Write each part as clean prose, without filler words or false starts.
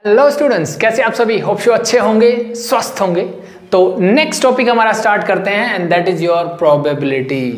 Hello students, कैसे आप सभी? होप सो अच्छे होंगे, स्वस्थ होंगे। तो नेक्स्ट टॉपिक हमारा स्टार्ट करते हैं and that is your probability.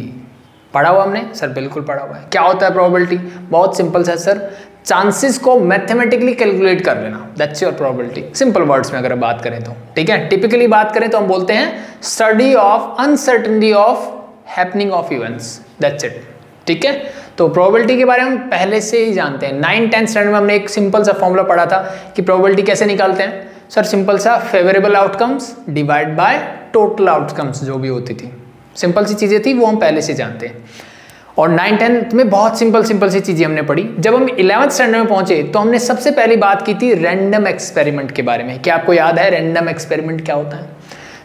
पढ़ा हुआ हमने? सर बिल्कुल पढ़ा हुआ है। क्या होता है प्रोबेबिलिटी? बहुत सिंपल है सर, चांसेस को मैथमेटिकली कैलकुलेट कर लेना, that's your probability. Simple words में अगर बात करें तो, ठीक है। टिपिकली बात करें तो हम बोलते हैं study of uncertainty of happening of events, that's it, ठीक है। तो प्रोबेबिलिटी के बारे में हम पहले से ही जानते हैं। 9-10 स्टैंडर्ड में हमने एक सिंपल सा फॉर्मूला पढ़ा था कि प्रोबेबिलिटी कैसे निकालते हैं। सर सिंपल सा, favourable outcomes divide by total outcomes, जो भी होती थी सिंपल सी चीज़ें थी, वो हम पहले से जानते हैं। और 9-10 में बहुत सिंपल सी चीज़ें हमने पढ़ी। जब हम 11th स्टैंडर्ड में पहुंचे तो हमने सबसे पहली बात की थी रैंडम एक्सपेरिमेंट के बारे में। क्या आपको याद है रैंडम एक्सपेरिमेंट क्या होता है?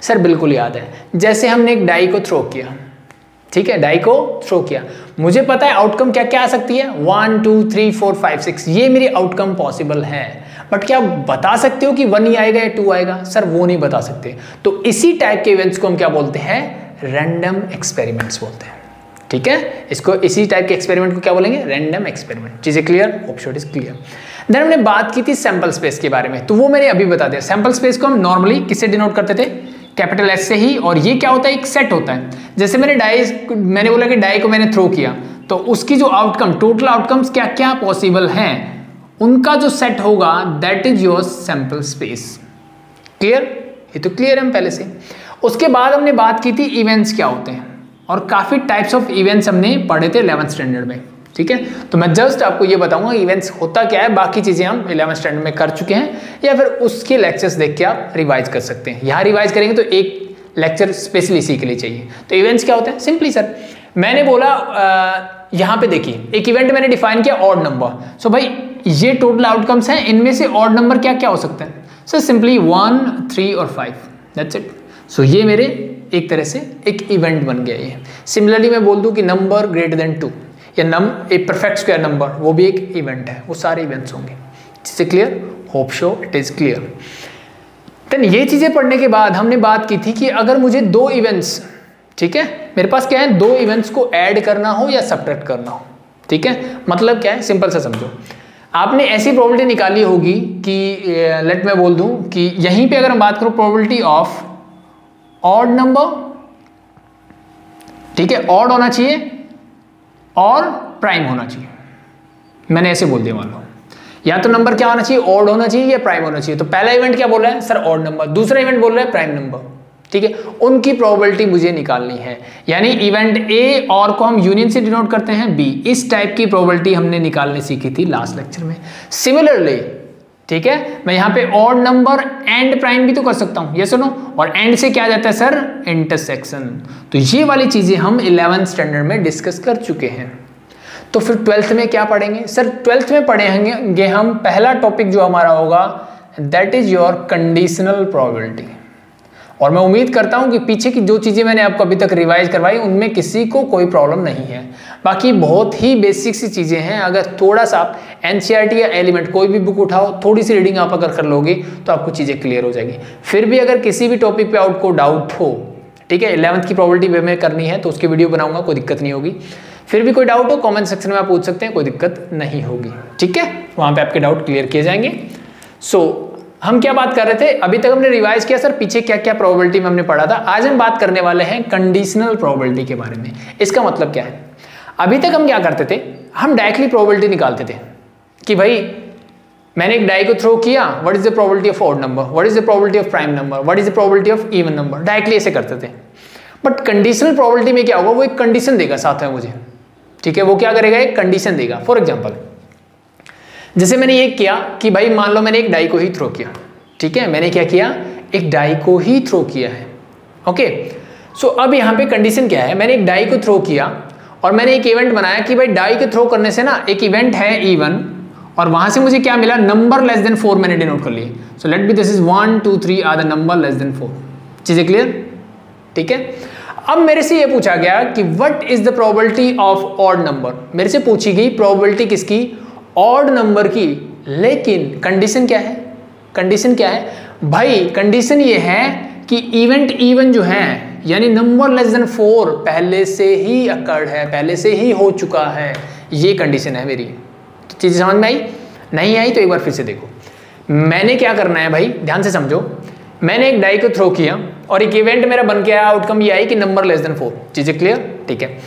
सर बिल्कुल याद है। जैसे हमने एक डाई को थ्रो किया, ठीक है, डाई को थ्रो किया, मुझे पता है आउटकम क्या क्या आ सकती है, 1 2 3 4 5 6, ये मेरी आउटकम पॉसिबल है। बट क्या आप बता सकते हो कि 1 ही आएगा या 2 आएगा? सर वो नहीं बता सकते। तो इसी टाइप के इवेंट्स को हम क्या बोलते हैं? रैंडम एक्सपेरिमेंट्स बोलते हैं, ठीक है। इसको इसी टाइप के एक्सपेरिमेंट को क्या बोलेंगे? Random experiment. चीजें clear? Hope so it is clear. Then हमने बात की थी सैंपल स्पेस के बारे में, तो वो मैंने अभी बता दिया। सैंपल स्पेस को हम नॉर्मली किससे डिनोट करते थे? कैपिटल एस से ही। और ये क्या होता है? एक सेट होता है। जैसे मैंने बोला कि डाई को मैंने थ्रो किया, तो उसकी जो आउटकम, टोटल आउटकम्स क्या क्या पॉसिबल हैं, उनका जो सेट होगा that is your sample space. Clear? ये तो क्लियर है हम पहले से। उसके बाद हमने बात की थी इवेंट्स क्या होते हैं, और काफी टाइप्स ऑफ इवेंट्स हमने पढ़े थे 11th स्टैंडर्ड में, ठीक है। तो मैं जस्ट आपको ये बताऊंगा इवेंट्स होता क्या है, बाकी चीजें हम 11th स्टैंडर्ड में कर चुके हैं, या फिर उसके लेक्चर्स देख के आप रिवाइज कर सकते हैं। यहाँ रिवाइज करेंगे तो एक लेक्चर स्पेशली इसी के लिए चाहिए। तो इवेंट्स क्या होते हैं? सिंपली सर, मैंने बोला यहाँ पे देखिए, एक इवेंट मैंने डिफाइन किया ऑड नंबर। सो भाई ये टोटल आउटकम्स हैं, इनमें से ऑड नंबर क्या क्या हो सकता है? सर सिंपली 1 3 और 5, दैट्स इट। सो ये मेरे एक तरह से एक इवेंट बन गया ये। सिमिलरली मैं बोल दूं कि नंबर ग्रेटर देन 2 या एक परफेक्ट स्क्वायर नंबर, वो भी एक इवेंट है। वो सारे इवेंट्स होंगे। इससे clear? Hope so it is clear. Then ये चीजें पढ़ने के बाद हमने बात की थी कि अगर मुझे 2 इवेंट्स, ठीक है, मेरे पास क्या है, 2 इवेंट्स को ऐड करना हो या सब्ट्रैक्ट करना हो, ठीक है। मतलब क्या है? सिंपल सा समझो, आपने ऐसी प्रोबेबिलिटी निकाली होगी कि लेट मैं बोल दूं कि यहीं पे अगर हम बात करूं प्रोबेबिलिटी ऑफ ऑड नंबर, ठीक है, ऑड होना चाहिए और प्राइम होना चाहिए। मैंने ऐसे बोल दिया, मान लो या तो नंबर क्या होना चाहिए, ऑड होना चाहिए या प्राइम होना चाहिए। तो पहला इवेंट क्या बोल रहा है सर? Odd number. दूसरा इवेंट बोल रहा है प्राइम नंबर, ठीक है। उनकी प्रोबेबिलिटी मुझे निकालनी है, यानी इवेंट ए और को हम यूनियन से डिनोट करते हैं बी। इस टाइप की प्रोबेबिलिटी हमने निकालनी सीखी थी लास्ट लेक्चर में। सिमिलरली, ठीक है, मैं यहाँ पे ऑड नंबर एंड प्राइम भी तो कर सकता हूँ, ये सुनो। और एंड से क्या जाता है सर? इंटरसेक्शन। तो ये वाली चीजें हम 11th स्टैंडर्ड में डिस्कस कर चुके हैं। तो फिर 12th में क्या पढ़ेंगे? सर 12th में पढ़ेंगे हम, पहला टॉपिक जो हमारा होगा that is your conditional probability. और मैं उम्मीद करता हूं कि पीछे की जो चीजें मैंने आपको अभी तक रिवाइज करवाई उनमें किसी को कोई प्रॉब्लम नहीं है। बाकी बहुत ही बेसिक सी चीजें हैं। अगर थोड़ा सा आप एनसीईआरटी या एलिमेंट कोई भी बुक उठाओ, थोड़ी सी रीडिंग आप अगर कर लोगे तो आपको चीजें क्लियर हो जाएगी। फिर भी अगर किसी भी टॉपिक पे आपको डाउट हो, ठीक है, 11th की प्रोबेबिलिटी में करनी है तो उसकी वीडियो बनाऊंगा, कोई दिक्कत नहीं होगी। फिर भी कोई डाउट हो कमेंट सेक्शन में आप पूछ सकते हैं, कोई दिक्कत नहीं होगी, ठीक है। वहां पे आपके डाउट क्लियर किए जाएंगे। सो हम क्या बात कर रहे थे? अभी तक हमने रिवाइज किया सर पीछे क्या क्या प्रोबेबिलिटी में हमने पढ़ा था। आज हम बात करने वाले हैं कंडीशनल प्रोबेबिलिटी के बारे में। इसका मतलब क्या है? अभी तक हम क्या करते थे? हम डायरेक्टली प्रोबेबिलिटी निकालते थे कि भाई मैंने एक डाई को थ्रो किया, what is the probability of odd number, what is the probability of prime number, what is the probability of even number. Directly ऐसे करते थे। बट कंडीशनल प्रोबेबिलिटी में क्या होगा? वो एक कंडीशन देगा साथ में मुझे, ठीक है। वो क्या करेगा? एक कंडीशन देगा। फॉर एग्जाम्पल, जैसे मैंने ये किया कि भाई मान लो मैंने एक डाई को ही थ्रो किया, ठीक है। मैंने क्या किया? एक डाई को ही थ्रो किया है, ओके। सो अब यहाँ पे कंडीशन क्या है? मैंने एक डाई को थ्रो किया और मैंने एक इवेंट बनाया कि भाई डाई के थ्रो करने से ना एक इवेंट है E1, और वहां से मुझे क्या मिला? नंबर लेस देन 4 मैंने डिनोट कर लिए। So let B this is 1 2 3 are the number less than 4। चीजें क्लियर? ठीक है। अब मेरे से ये पूछा गया कि what is the probability of odd number. मेरे से पूछी गई प्रोबेबिलिटी किसकी? ऑड नंबर की। लेकिन कंडीशन क्या है? कंडीशन क्या है भाई? कंडीशन ये है कि इवेंट E1 जो है, यानी नंबर लेस देन 4 पहले से ही अकर्ड है, पहले से ही हो चुका है। ये कंडीशन है मेरी। तो चीज़ समझ में आई? नहीं आई तो एक बार फिर से देखो। मैंने क्या करना है भाई, ध्यान से समझो, मैंने एक डाई को थ्रो किया और एक इवेंट मेरा बन के आया, आउटकम ये आई कि नंबर लेस देन 4। चीजें क्लियर? ठीक है,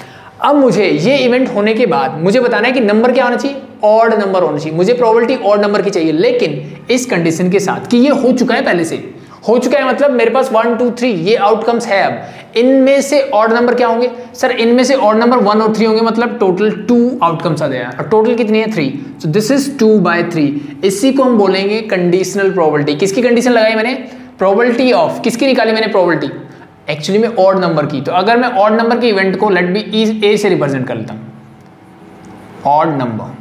अब मुझे ये इवेंट होने के बाद मुझे बताना है कि नंबर क्या होना चाहिए, ऑड नंबर होना चाहिए। मुझे प्रोबेबिलिटी ऑड नंबर की चाहिए, लेकिन इस कंडीशन के साथ कि ये हो चुका है, पहले से हो चुका है, मतलब मेरे पास 1 2 3 ये आउटकम्स है। अब इनमें से ऑड नंबर क्या होंगे सर, इनमें से ऑड नंबर 1 और 3 होंगे, मतलब टोटल 2 आउटकम्स आ जाएगा। और टोटल कितनी है 3, सो दिस इज 2/3। इसी को हम बोलेंगे कंडीशनल प्रोबेबिलिटी। किसकी कंडीशन लगाई मैंने, प्रोबेबिलिटी ऑफ, किसकी निकाली मैंने प्रोबेबिलिटी, एक्चुअली में ऑड नंबर की। तो अगर मैं ऑड नंबर के इवेंट को लेट बी ए से रिप्रेजेंट कर लेता हूं, ऑड नंबर,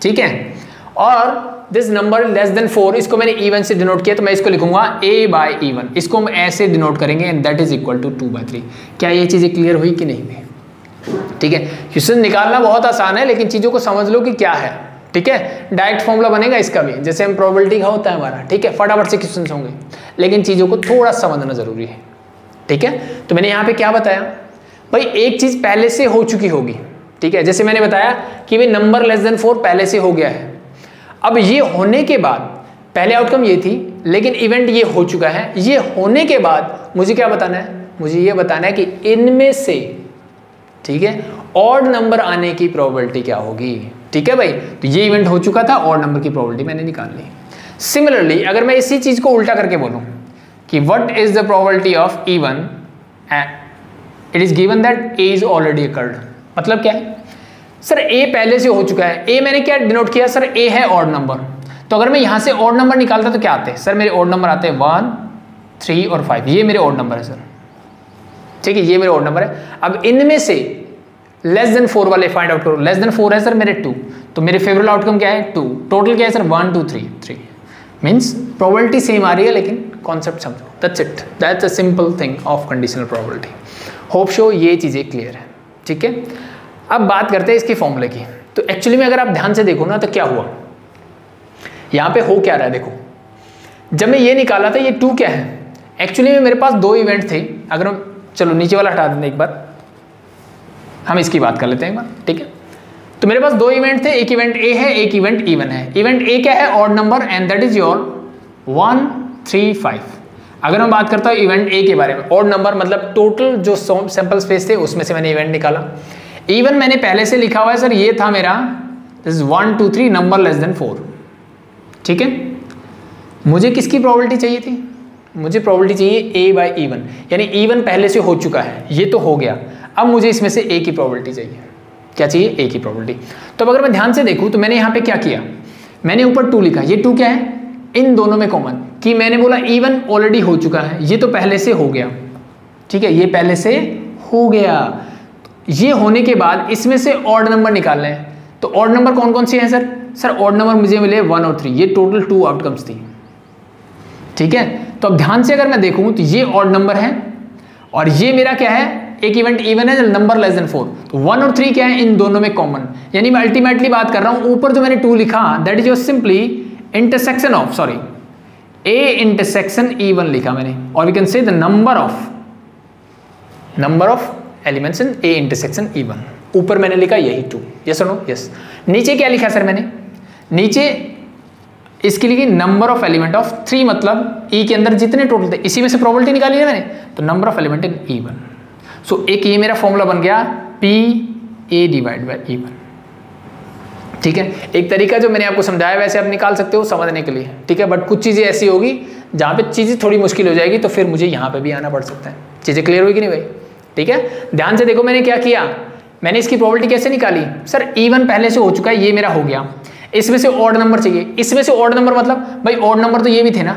ठीक है, और दिस नंबर लेस देन 4 इसको मैंने इवन से डिनोट किया, तो मैं इसको लिखूंगा a/even, इसको हम ऐसे डिनोट करेंगे and that is equal to 2/3। क्या ये चीजें क्लियर हुई कि नहीं हुई? ठीक है, क्वेश्चन निकालना बहुत आसान है, लेकिन चीजों को समझ लो कि क्या है। ठीक है, डायरेक्ट फॉर्मूला बनेगा इसका भी, जैसे हम प्रोबेबिलिटी का होता है हमारा। ठीक है, फटाफट से क्वेश्चन होंगे, लेकिन चीजों को थोड़ा समझना जरूरी है। ठीक है, तो मैंने यहाँ पे क्या बताया भाई, एक चीज पहले से हो चुकी होगी। ठीक है, जैसे मैंने बताया कि भाई नंबर लेस देन 4 पहले से हो गया है। अब ये होने के बाद, पहले आउटकम ये थी, लेकिन इवेंट ये हो चुका है। ये होने के बाद मुझे क्या बताना है, मुझे ये बताना है कि इनमें से, ठीक है, ऑड नंबर आने की प्रोबेबिलिटी क्या होगी। ठीक है भाई, तो ये इवेंट हो चुका था, ऑड नंबर की प्रोबेबिलिटी मैंने निकाल ली। सिमिलरली अगर मैं इसी चीज को उल्टा करके बोलूं कि what is the probability of even, it is given that A is already occurred. मतलब क्या है सर, ए पहले से हो चुका है। ए मैंने क्या डिनोट किया सर, ए है ऑड नंबर। तो अगर मैं यहां से ऑड नंबर निकालता तो क्या आते हैं सर, मेरे ऑड नंबर आते हैं 1 3 और 5। ये मेरे ऑड नंबर है सर, ठीक है, ये मेरे ऑड नंबर है। अब इनमें से लेस देन 4 वाले फाइंड आउट करो। लेस देन 4 है सर मेरे 2, तो मेरे फेवरेट आउटकम क्या है 2। टोटल क्या है सर 1 2 3 मीन्स प्रोबेबिलिटी सेम आ रही है, लेकिन कॉन्सेप्ट समझो। That's it, that's a simple thing of conditional probability. Hope show ये चीजें क्लियर है। ठीक है, अब बात करते हैं इसके फॉर्मूले की। तो एक्चुअली में अगर आप ध्यान से देखो ना, तो क्या हुआ यहाँ पे, हो क्या रहा है देखो। जब मैं ये निकाला था, ये 2 क्या है, एक्चुअली में मेरे पास 2 इवेंट थे। अगर हम, चलो नीचे वाला हटा देते एक बार, हम इसकी बात कर लेते हैं एक बार। ठीक है, तो मेरे पास 2 इवेंट थे, एक इवेंट ए है, एक इवेंट इवन है। इवेंट ए क्या है, odd number, and that is your 1 3 5। अगर मैं बात करता हूँ इवेंट ए के बारे में, ऑड नंबर मतलब टोटल जो सैंपल स्पेस थे उसमें से मैंने इवेंट निकाला। इवन मैंने पहले से लिखा हुआ है सर, ये था मेरा, this is 1 2 3 number less than 4। ठीक है, मुझे किसकी प्रोबेबिलिटी चाहिए थी, मुझे प्रोबेबिलिटी चाहिए a/even, यानी इवन पहले से हो चुका है, ये तो हो गया। अब मुझे इसमें से a की प्रोबेबिलिटी चाहिए। क्या चाहिए, a की प्रोबेबिलिटी। तो अगर मैं ध्यान से देखूं, तो मैंने यहाँ पे क्या किया, मैंने ऊपर 2 लिखा। ये 2 क्या है, इन दोनों में कॉमन, कि मैंने बोला इवन ऑलरेडी हो चुका है, ये तो पहले से हो गया। ठीक है, ये पहले से हो गया। ये होने के बाद इसमें से ऑड नंबर निकालने हैं। तो ऑड नंबर कौन कौन से हैं सर, सर ऑड नंबर मुझे मिले 1 और 3, ये टोटल 2 आउटकम्स थी। ठीक है, तो अब ध्यान से अगर मैं देखूं, तो ये ऑड नंबर है और ये मेरा क्या है, एक इवेंट इवन है, नंबर लेस देन 4। तो 1 और 3 क्या है, इन दोनों में कॉमन, यानी मैं अल्टीमेटली बात कर रहा हूं, ऊपर जो मैंने 2 लिखा that is your simply intersection of, sorry, A intersection even लिखा मैंने, और we can say the number of elements in A intersection even. ऊपर मैंने लिखा यही 2, यस और नो, यस। नीचे क्या लिखा सर मैंने, नीचे इसके लिए नंबर ऑफ एलिमेंट ऑफ 3, मतलब ई के अंदर जितने टोटल थे, इसी में से प्रोबेबिलिटी निकाली है मैंने, तो number of element in even. So एक ये मेरा फॉर्मूला बन गया PA/even। ठीक है, एक तरीका जो मैंने आपको समझाया वैसे आप निकाल सकते हो समझने के लिए। ठीक है, बट कुछ चीज़ें ऐसी होगी जहाँ पे चीज़ें थोड़ी मुश्किल हो जाएगी, तो फिर मुझे यहाँ पे भी आना पड़ सकता है। चीज़ें क्लियर हुई कि नहीं भाई? ठीक है, ध्यान से देखो मैंने क्या किया, मैंने इसकी प्रोबेबिलिटी कैसे निकाली सर, इवन पहले से हो चुका है, ये मेरा हो गया। इसमें से ऑड नंबर चाहिए, इसमें से ऑड नंबर मतलब भाई ऑड नंबर तो ये भी थे ना।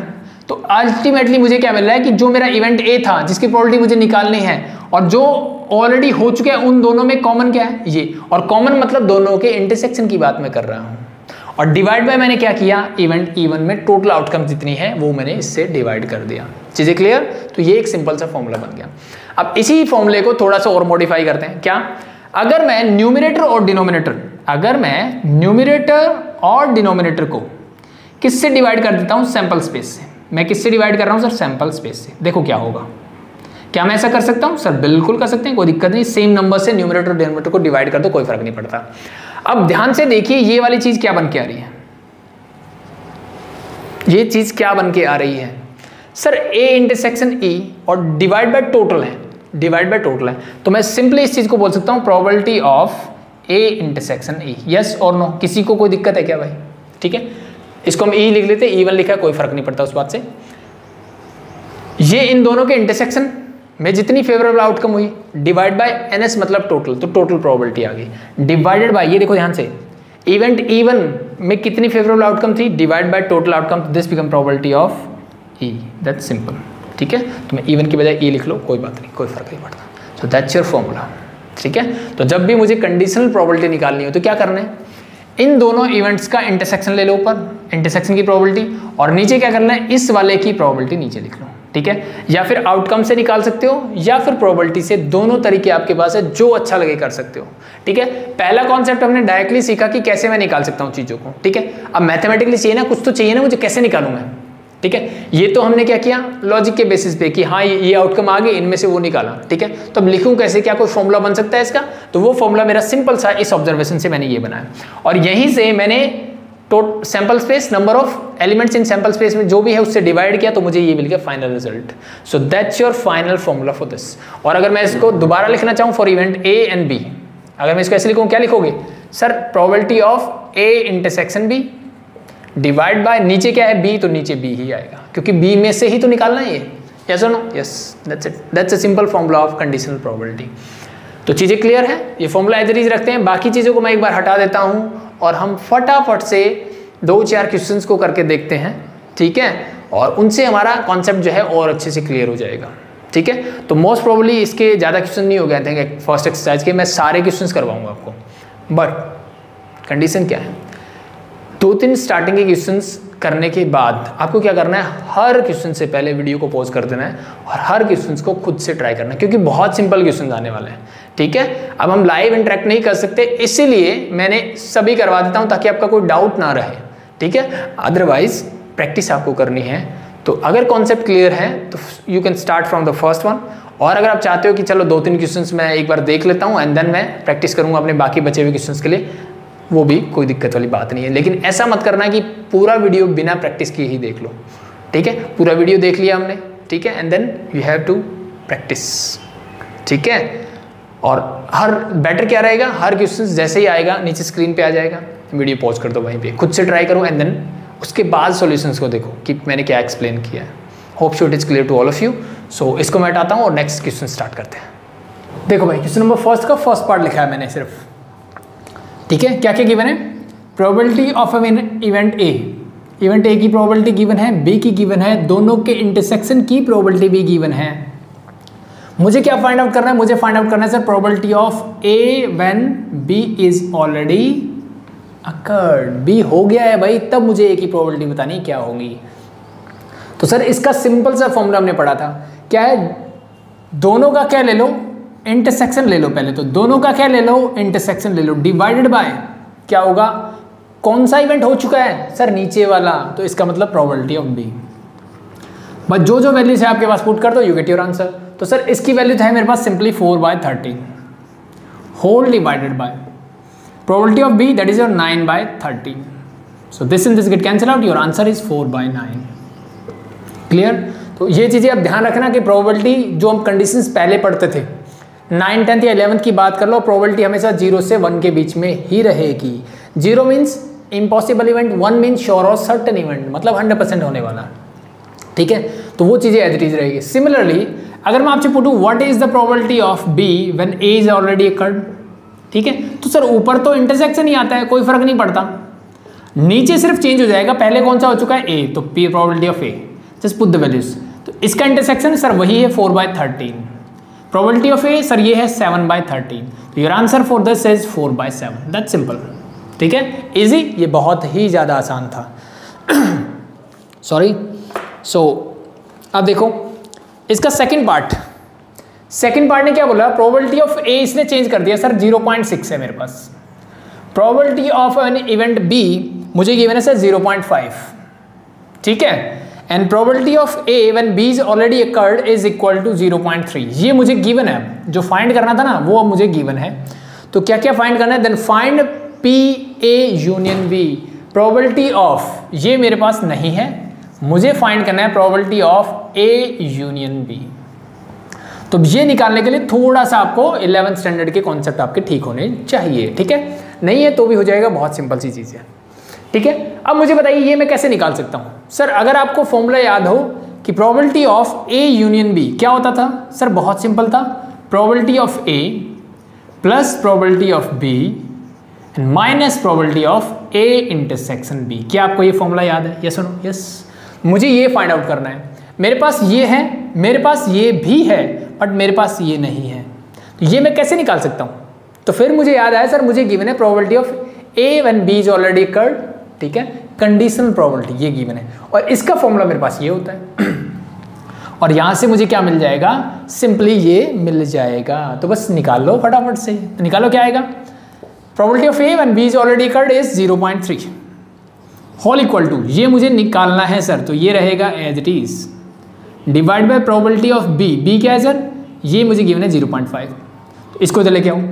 तो अल्टीमेटली मुझे क्या मिल रहा है कि जो मेरा इवेंट ए था जिसकी प्रोबेबिलिटी मुझे निकालनी है, और जो ऑलरेडी हो चुके हैं उन दोनों में कॉमन क्या है, ये। और कॉमन मतलब दोनों के इंटरसेक्शन की बात मैं कर रहा हूँ। और डिवाइड बाय मैंने क्या किया, इवेंट इवन में टोटल आउटकम जितनी है वो मैंने इससे डिवाइड कर दिया। चीजें क्लियर? तो ये एक सिंपल सा फॉर्मूला बन गया। अब इसी फॉर्मूले को थोड़ा सा और मॉडिफाई करते हैं। क्या, अगर मैं न्यूमरेटर और डिनोमिनेटर, अगर मैं न्यूमरेटर और डिनोमिनेटर को किससे डिवाइड कर देता हूं, सैंपल स्पेस से। मैं किससे डिवाइड कर रहा हूं सर, सैंपल स्पेस से। देखो क्या होगा, क्या मैं ऐसा कर सकता हूं सर? बिल्कुल कर सकते हैं, कोई दिक्कत नहीं। सेम नंबर से न्यूमरेटर और डिनोमिनेटर को डिवाइड कर दो, कोई फर्क नहीं पड़ता। अब ध्यान से देखिए ये वाली चीज क्या बन के आ रही है, ये चीज़ क्या बन के आ रही है सर, ए इंटरसेक्शन ई और डिवाइड बाय टोटल है, डिवाइड बाय टोटल है, तो मैं सिंपली इस चीज़ को बोल सकता हूँ probability of A intersection E. Yes और नो, किसी को कोई दिक्कत है क्या भाई? ठीक है, इसको हम ई लिख लेते हैं, ई1 लिखा है, कोई फर्क नहीं पड़ता उस बात से। ये इन दोनों के इंटरसेक्शन में जितनी फेवरेबल आउटकम हुई डिवाइड बाय एनएस मतलब टोटल, तो टोटल प्रोबेबिलिटी आ गई, डिवाइडेड बाय, ये देखो ध्यान से, इवेंट ई1 में कितनी फेवरेबल आउटकम थी divide by total outcome, this become probability of E, that's simple. ठीक है, तो मैं ई1 की बजाय ई लिख लो, कोई बात नहीं, कोई फर्क नहीं पड़ता। सो दैट्स योर फॉर्मूला। ठीक है, तो जब भी मुझे कंडीशनल प्रोबेबिलिटी निकालनी हो तो क्या करना है, इन दोनों इवेंट्स का इंटरसेक्शन ले लो ऊपर, इंटरसेक्शन की प्रोबेबिलिटी, और नीचे क्या करना है, इस वाले की प्रोबेबिलिटी नीचे लिख लो। ठीक है, या फिर आउटकम से निकाल सकते हो या फिर प्रोबेबिलिटी से, दोनों तरीके आपके पास है, जो अच्छा लगे कर सकते हो। ठीक है, पहला कॉन्सेप्ट हमने डायरेक्टली सीखा कि कैसे मैं निकाल सकता हूँ चीज़ों को। ठीक है, अब मैथमेटिकली चाहिए ना, कुछ तो चाहिए ना मुझे, कैसे निकालूँ मैं। ठीक है, ये तो हमने क्या किया लॉजिक के बेसिस पे कि हाँ ये आउटकम आ गए, इनमें से वो निकाला। ठीक है, तो अब लिखूं कैसे, क्या कोई फॉर्मूला बन सकता है इसका? तो वो फॉर्मूला मेरा सिंपल सा इस ऑब्जर्वेशन से मैंने ये बनाया, और यहीं से मैंने sample space, number of elements in sample space में जो भी है उससे डिवाइड किया, तो मुझे ये मिल गया final result. So that's your final formula for this. और अगर मैं इसको दोबारा लिखना चाहूँ for event A and B, अगर मैं इसको ऐसे लिखूँ, क्या लिखोगे sir, probability of A intersection B divide by, नीचे क्या है बी, तो नीचे बी ही आएगा, क्योंकि बी में से ही तो निकालना है ये। यस और no? Yes, that's it, that's a simple formula of conditional probability. तो चीज़ें क्लियर है, ये फॉर्मूला एज इट इज रखते हैं, बाकी चीज़ों को मैं एक बार हटा देता हूँ और हम फटाफट से 2-4 क्वेश्चंस को करके देखते हैं। ठीक है, और उनसे हमारा कॉन्सेप्ट जो है और अच्छे से क्लियर हो जाएगा। ठीक है, तो मोस्ट प्रोबेबली इसके ज़्यादा क्वेश्चन नहीं हो गए थे फर्स्ट एक्सरसाइज के, मैं सारे क्वेश्चंस करवाऊंगा आपको, बट कंडीशन क्या है, 2-3 स्टार्टिंग के क्वेश्चंस करने के बाद आपको क्या करना है, हर क्वेश्चन से पहले वीडियो को पॉज कर देना है और हर क्वेश्चन को खुद से ट्राई करना है, क्योंकि बहुत सिंपल क्वेश्चन आने वाले हैं। ठीक है, अब हम लाइव इंटरेक्ट नहीं कर सकते, इसीलिए मैंने सभी करवा देता हूं ताकि आपका कोई डाउट ना रहे। ठीक है, अदरवाइज प्रैक्टिस आपको करनी है, तो अगर कॉन्सेप्ट क्लियर है तो you can start from the first one, और अगर आप चाहते हो कि चलो 2-3 क्वेश्चंस मैं एक बार देख लेता हूँ एंड देन मैं प्रैक्टिस करूँगा अपने बाकी बचे हुए क्वेश्चंस के लिए, वो भी कोई दिक्कत वाली बात नहीं है। लेकिन ऐसा मत करना कि पूरा वीडियो बिना प्रैक्टिस किए ही देख लो। ठीक है, पूरा वीडियो देख लिया हमने, ठीक है, and then you have to practise. ठीक है, और हर बेटर क्या रहेगा, हर क्वेश्चन जैसे ही आएगा नीचे स्क्रीन पे आ जाएगा, वीडियो पॉज कर दो, वहीं पे खुद से ट्राई करो एंड देन उसके बाद सॉल्यूशंस को देखो कि मैंने क्या एक्सप्लेन किया है। Hope so it is clear to all of you. So इसको मैं हटाता हूँ और नेक्स्ट क्वेश्चन स्टार्ट करते हैं। देखो भाई, क्वेश्चन नंबर फर्स्ट का फर्स्ट पार्ट लिखा है मैंने सिर्फ। ठीक है, क्या क्या गिवन है, probability of event A, event A की प्रोबेबिलिटी गिवन है, बी की गिवन है, दोनों के इंटरसेक्शन की प्रोबेबिलिटी भी गिवन है। मुझे क्या फाइंड आउट करना है, मुझे फाइंड आउट करना है sir probability of A when B is already occurred, B हो गया है भाई, तब मुझे ए की प्रोबेबिलिटी बतानी क्या होगी। तो सर इसका सिंपल सा फॉर्मूला हमने पढ़ा था, क्या है, दोनों का क्या ले लो, इंटरसेक्शन ले लो पहले, तो दोनों का क्या ले लो, इंटरसेक्शन ले लो, डिवाइडेड बाय क्या होगा, कौन सा इवेंट हो चुका है सर, नीचे वाला, तो इसका मतलब प्रोबेबिलिटी ऑफ बी। बस जो जो वैल्यूज है आपके पास पुट कर दो, यू गेट योर आंसर। तो सर इसकी वैल्यू है मेरे पास simply 4/13 whole divided by probability of B, that is your 9/13। So this and this get cancel out, your answer is 4/9। Clear? तो ये चीज़ें आप ध्यान रखना कि प्रोबेबिलिटी जो हम कंडीशंस पहले पढ़ते थे 9th 10th या 11th की बात कर लो, प्रोबेबिलिटी हमेशा 0 से 1 के बीच में ही रहेगी। 0 means impossible event, 1 means sure और सर्टन इवेंट, मतलब 100% होने वाला। ठीक है, तो वो चीज़ें एज इट इज रहेगी। सिमिलरली अगर मैं आपसे पूछूं what is the probability of B when A is already occurred, ठीक है, तो सर ऊपर तो इंटरसेक्शन ही आता है, कोई फर्क नहीं पड़ता, नीचे सिर्फ चेंज हो जाएगा, पहले कौन सा हो चुका है ए, तो P probability of A, just put the values. तो इसका इंटरसेक्शन सर वही है 4/13, प्रोबेबिलिटी ऑफ ए सर ये है 7/13, तो your answer for this is 4/7, that's simple. ठीक है, इजी, ये बहुत ही ज़्यादा आसान था। सॉरी। सो अब देखो इसका सेकंड पार्ट ने क्या बोला, प्रोबेबिलिटी ऑफ ए इसने चेंज कर दिया सर, 0.6 है मेरे पास। Probability of an event B मुझे गिवन है सर 0.5, ठीक है, and probability of A when B is already occurred is equal to 0.3। ये मुझे गिवन है, जो फाइंड करना था ना वो अब मुझे गिवन है। तो क्या क्या फाइंड करना है, then find P A union B. Probability of ये मेरे पास नहीं है, मुझे फाइंड करना है probability of A union B. तो ये निकालने के लिए थोड़ा सा आपको 11th स्टैंडर्ड के कॉन्सेप्ट आपके ठीक होने चाहिए, ठीक है, नहीं है तो भी हो जाएगा, बहुत सिंपल सी चीज़ है, ठीक है। अब मुझे बताइए ये मैं कैसे निकाल सकता हूँ। सर अगर आपको फॉर्मूला याद हो कि probability of A union B क्या होता था, सर बहुत सिंपल था, probability of A plus probability of B and minus probability of A intersection B. क्या आपको ये फॉर्मूला याद है? यस सुनो, यस। मुझे ये फाइंड आउट करना है, मेरे पास ये है, मेरे पास ये भी है, बट मेरे पास ये नहीं है, तो ये मैं कैसे निकाल सकता हूँ? तो फिर मुझे याद आया सर मुझे गिवन है probability of A when B is already occurred, ठीक है, कंडीशनल प्रोबेबिलिटी ये गिवन है, और इसका फॉर्मूला मेरे पास ये होता है और यहां से मुझे क्या मिल जाएगा, सिंपली ये मिल जाएगा। तो बस निकाल लो फटाफट से, तो निकालो क्या आएगा, probability of A when B is already occurred is 0.3 whole equal to, ये मुझे निकालना है सर, तो ये रहेगा as it is divide by probability of B, B क्या है सर, ये मुझे गिवन है 0.5, तो इसको इधर लेके आऊँ,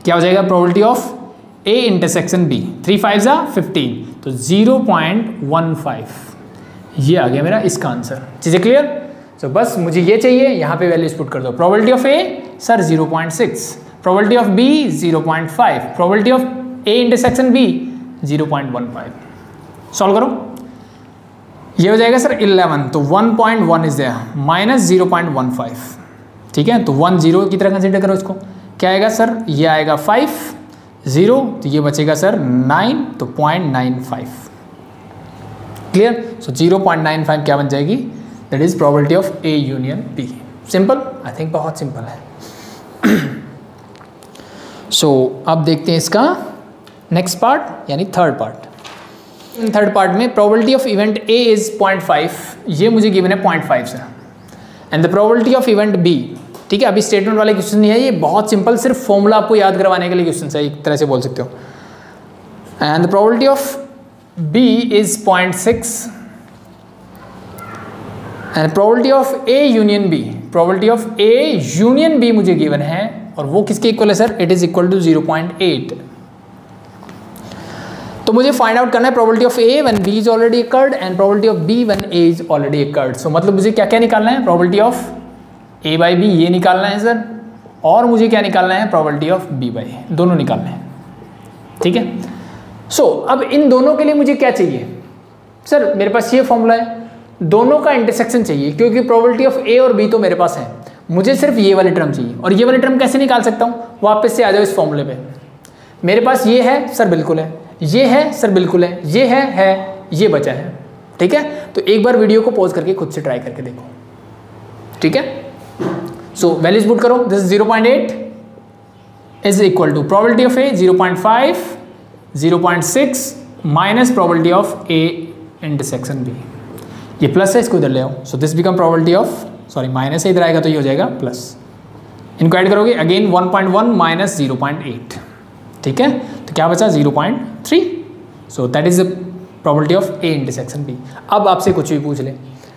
क्या हो जाएगा probability of A intersection B, 3 5 15, तो 0.15 ये आ गया मेरा इसका आंसर। चीज़ें क्लियर? तो बस मुझे ये चाहिए, यहाँ पे वैल्यूज पुट कर दो, probability of A sir 0.6, probability of B 0.5, probability of A intersection B 0.15, solve करो, ये हो जाएगा सर 11, तो 1.1 इज देयर माइनस 0.15, ठीक है, तो 1 0 की तरह कंसिडर करो इसको, क्या आएगा सर, ये आएगा 5 0, तो ये बचेगा सर 9, तो 0.95, क्लियर। सो 0.95 क्या बन जाएगी, that is probability of A union B. Simple, I think बहुत सिंपल है। सो अब देखते हैं इसका नेक्स्ट पार्ट, यानी थर्ड पार्ट। थर्ड पार्ट में probability of event A is 0.5, ये मुझे गिवन है 0.5 से, and the probability of event B, ठीक है, अभी स्टेटमेंट वाले क्वेश्चन नहीं है, ये बहुत सिंपल, सिर्फ फॉर्मूला आपको याद करवाने के लिए क्वेश्चन है, एक तरह से बोल सकते हो। And the probability of B is 0.6 and probability of A union B, probability of A union B मुझे गिवन है, और वो किसके इक्वल है sir, it is equal to 0.8। तो मुझे फाइंड आउट करना है probability of A when B is already occurred and probability of B when A is already occurred. So मतलब मुझे क्या क्या निकालना है, probability of A by B ये निकालना है सर, और मुझे क्या निकालना है, प्रोबेबिलिटी ऑफ बी बाई, दोनों निकालना है, ठीक है। सो अब इन दोनों के लिए मुझे क्या चाहिए सर, मेरे पास ये फॉर्मूला है, दोनों का इंटरसेक्शन चाहिए, क्योंकि प्रोबेबिलिटी ऑफ ए और बी तो मेरे पास है, मुझे सिर्फ ये वाली टर्म चाहिए, और ये वाली टर्म कैसे निकाल सकता हूँ, वापस से आ जाओ इस फॉर्मूले पे, मेरे पास ये है सर बिल्कुल है, ये है सर बिल्कुल है, ये है, ये बचा है, ठीक है। तो एक बार वीडियो को पॉज करके खुद से ट्राई करके देखो, ठीक है। सो वैल्यूज पुट करो, this 0.8 is equal to probability of A 0.5, 0.6 minus probability of A intersection B, ये प्लस है, इसको इधर ले आओ, so this become probability of, sorry minus है इधर आएगा तो ये हो जाएगा प्लस, इनको ऐड करोगे अगेन 1.1 माइनस 0.8, ठीक है, तो क्या बचा 0.3, so that is the probability of A intersection B. अब आपसे कुछ भी पूछ ले,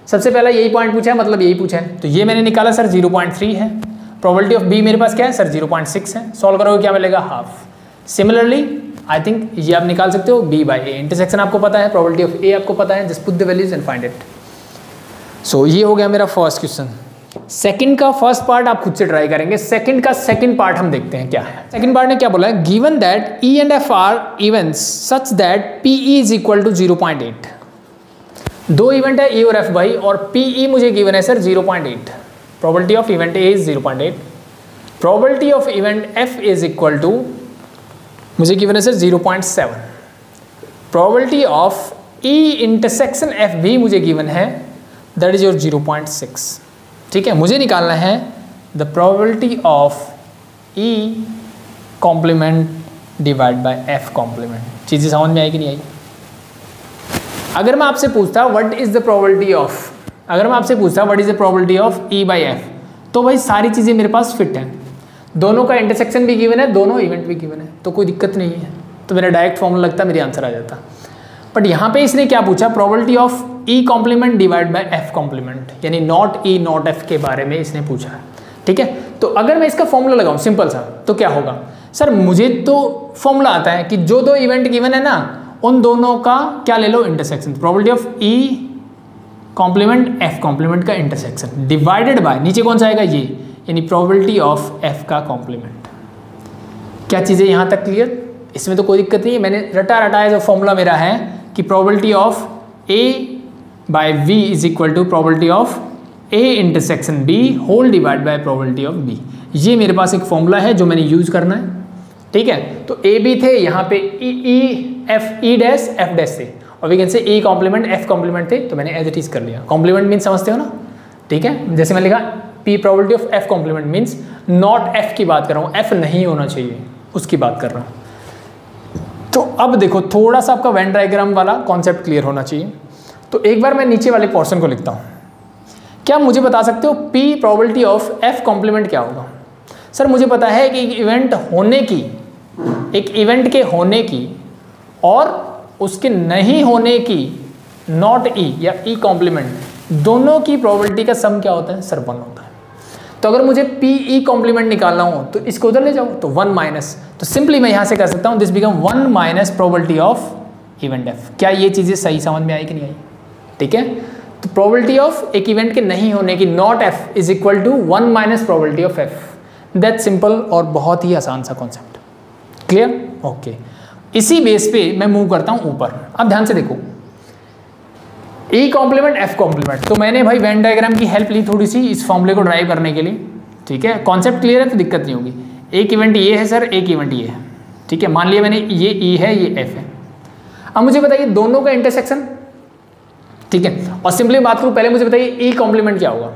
सबसे पहला यही पॉइंट पूछा है, मतलब यही पूछा है, तो ये मैंने निकाला सर 0.3 है, प्रोबेबिलिटी ऑफ बी मेरे पास क्या है सर 0.6 है, सॉल्व करोगे क्या मिलेगा, हाफ। सिमिलरली आई थिंक ये आप निकाल सकते हो बी बाई ए, इंटरसेक्शन आपको पता है, प्रोबेबिलिटी ऑफ ए आपको पता है, just put the values and find it. So ये हो गया मेरा फर्स्ट क्वेश्चन। सेकंड का फर्स्ट पार्ट आप खुद से ट्राई करेंगे, सेकंड का सेकंड पार्ट हम देखते हैं क्या है। सेकंड पार्ट ने क्या बोला है, given that E and F are events such that P E is equal to 0.8, दो इवेंट है ए और एफ भाई, और पीई मुझे गिवन है sir 0.8, probability of event A is 0.8, probability of event F is equal to मुझे गिवन है sir 0.7, probability of E intersection F भी मुझे गिवन है, दैट इज योर 0.6, ठीक है। मुझे निकालना है the probability of E complement divide by F complement. चीज़ें समझ में आई कि नहीं आई? अगर मैं आपसे पूछता what is the probability of, अगर मैं आपसे पूछता what is the probability of E by F, तो भाई सारी चीज़ें मेरे पास फिट हैं, दोनों का इंटरसेक्शन भी गिवन है, दोनों इवेंट भी गिवन है, तो कोई दिक्कत नहीं है, तो मेरा डायरेक्ट फॉर्मूला लगता, मेरी आंसर आ जाता। बट यहाँ पे इसने क्या पूछा, probability of E complement divide by F complement, यानी नॉट ई नॉट एफ के बारे में इसने पूछा है, ठीक है। तो अगर मैं इसका फॉर्मूला लगाऊं सिंपल सा, तो क्या होगा सर, मुझे तो फॉर्मूला आता है कि जो दो इवेंट गिवन है ना, उन दोनों का क्या ले लो, intersection, probability of E complement F complement का इंटरसेक्शन डिवाइडेड बाय नीचे कौन सा आएगा ये, यानी प्रोबेबिलिटी ऑफ एफ का कॉम्प्लीमेंट। क्या चीज़ें यहाँ तक क्लियर? इसमें तो कोई दिक्कत नहीं है, मैंने रटाया जो फॉर्मूला मेरा है कि probability of A by B is equal to probability of A intersection B whole divide by probability of B. ये मेरे पास एक फॉर्मूला है जो मैंने यूज करना है, ठीक है। तो ए बी थे, यहाँ पे E F E dash F dash थे, और वी कैन से ए कॉम्प्लीमेंट एफ कॉम्प्लीमेंट थे, तो मैंने एज इट इज कर लिया। कॉम्प्लीमेंट मीन समझते हो ना, ठीक है। जैसे मैं लिखा P probability of F complement means not F की बात कर रहा हूँ, एफ नहीं होना चाहिए उसकी बात कर रहा हूँ। तो अब देखो थोड़ा सा आपका वेन डायग्राम वाला कॉन्सेप्ट क्लियर होना चाहिए। तो एक बार मैं नीचे वाले पोर्शन को लिखता हूँ। क्या मुझे बता सकते हो P probability of F complement क्या होगा? सर मुझे पता है कि एक इवेंट के होने की और उसके नहीं होने की नॉट ई या ई कॉम्प्लीमेंट दोनों की प्रोबेबिलिटी का सम क्या होता है? सर 1 होता है। तो अगर मुझे पी ई कॉम्प्लीमेंट निकालना हो तो इसको उधर ले जाओ, तो 1 माइनस, तो सिंपली मैं यहाँ से कर सकता हूँ this become 1 minus probability of event F. क्या ये चीज़ें सही समझ में आई कि नहीं आई? ठीक है। तो प्रोबेबिलिटी ऑफ एक इवेंट के नहीं होने की not F is equal to 1 minus probability of F. That simple और बहुत ही आसान सा कॉन्सेप्ट। क्लियर? ओके। इसी बेस पे मैं मूव करता हूँ ऊपर। अब ध्यान से देखो, ई कॉम्प्लीमेंट एफ कॉम्प्लीमेंट, तो मैंने भाई वेन डायग्राम की हेल्प ली थोड़ी सी इस फॉर्मूले को ड्राइव करने के लिए, ठीक है। कॉन्सेप्ट क्लियर है तो दिक्कत नहीं होगी। एक इवेंट ये है सर, एक इवेंट ये है, ठीक है। मान लिया मैंने ये ई है, ये एफ है। अब मुझे बताइए दोनों का इंटरसेक्शन, ठीक है। और सिंपली बात करूँ, पहले मुझे बताइए ई कॉम्प्लीमेंट क्या होगा,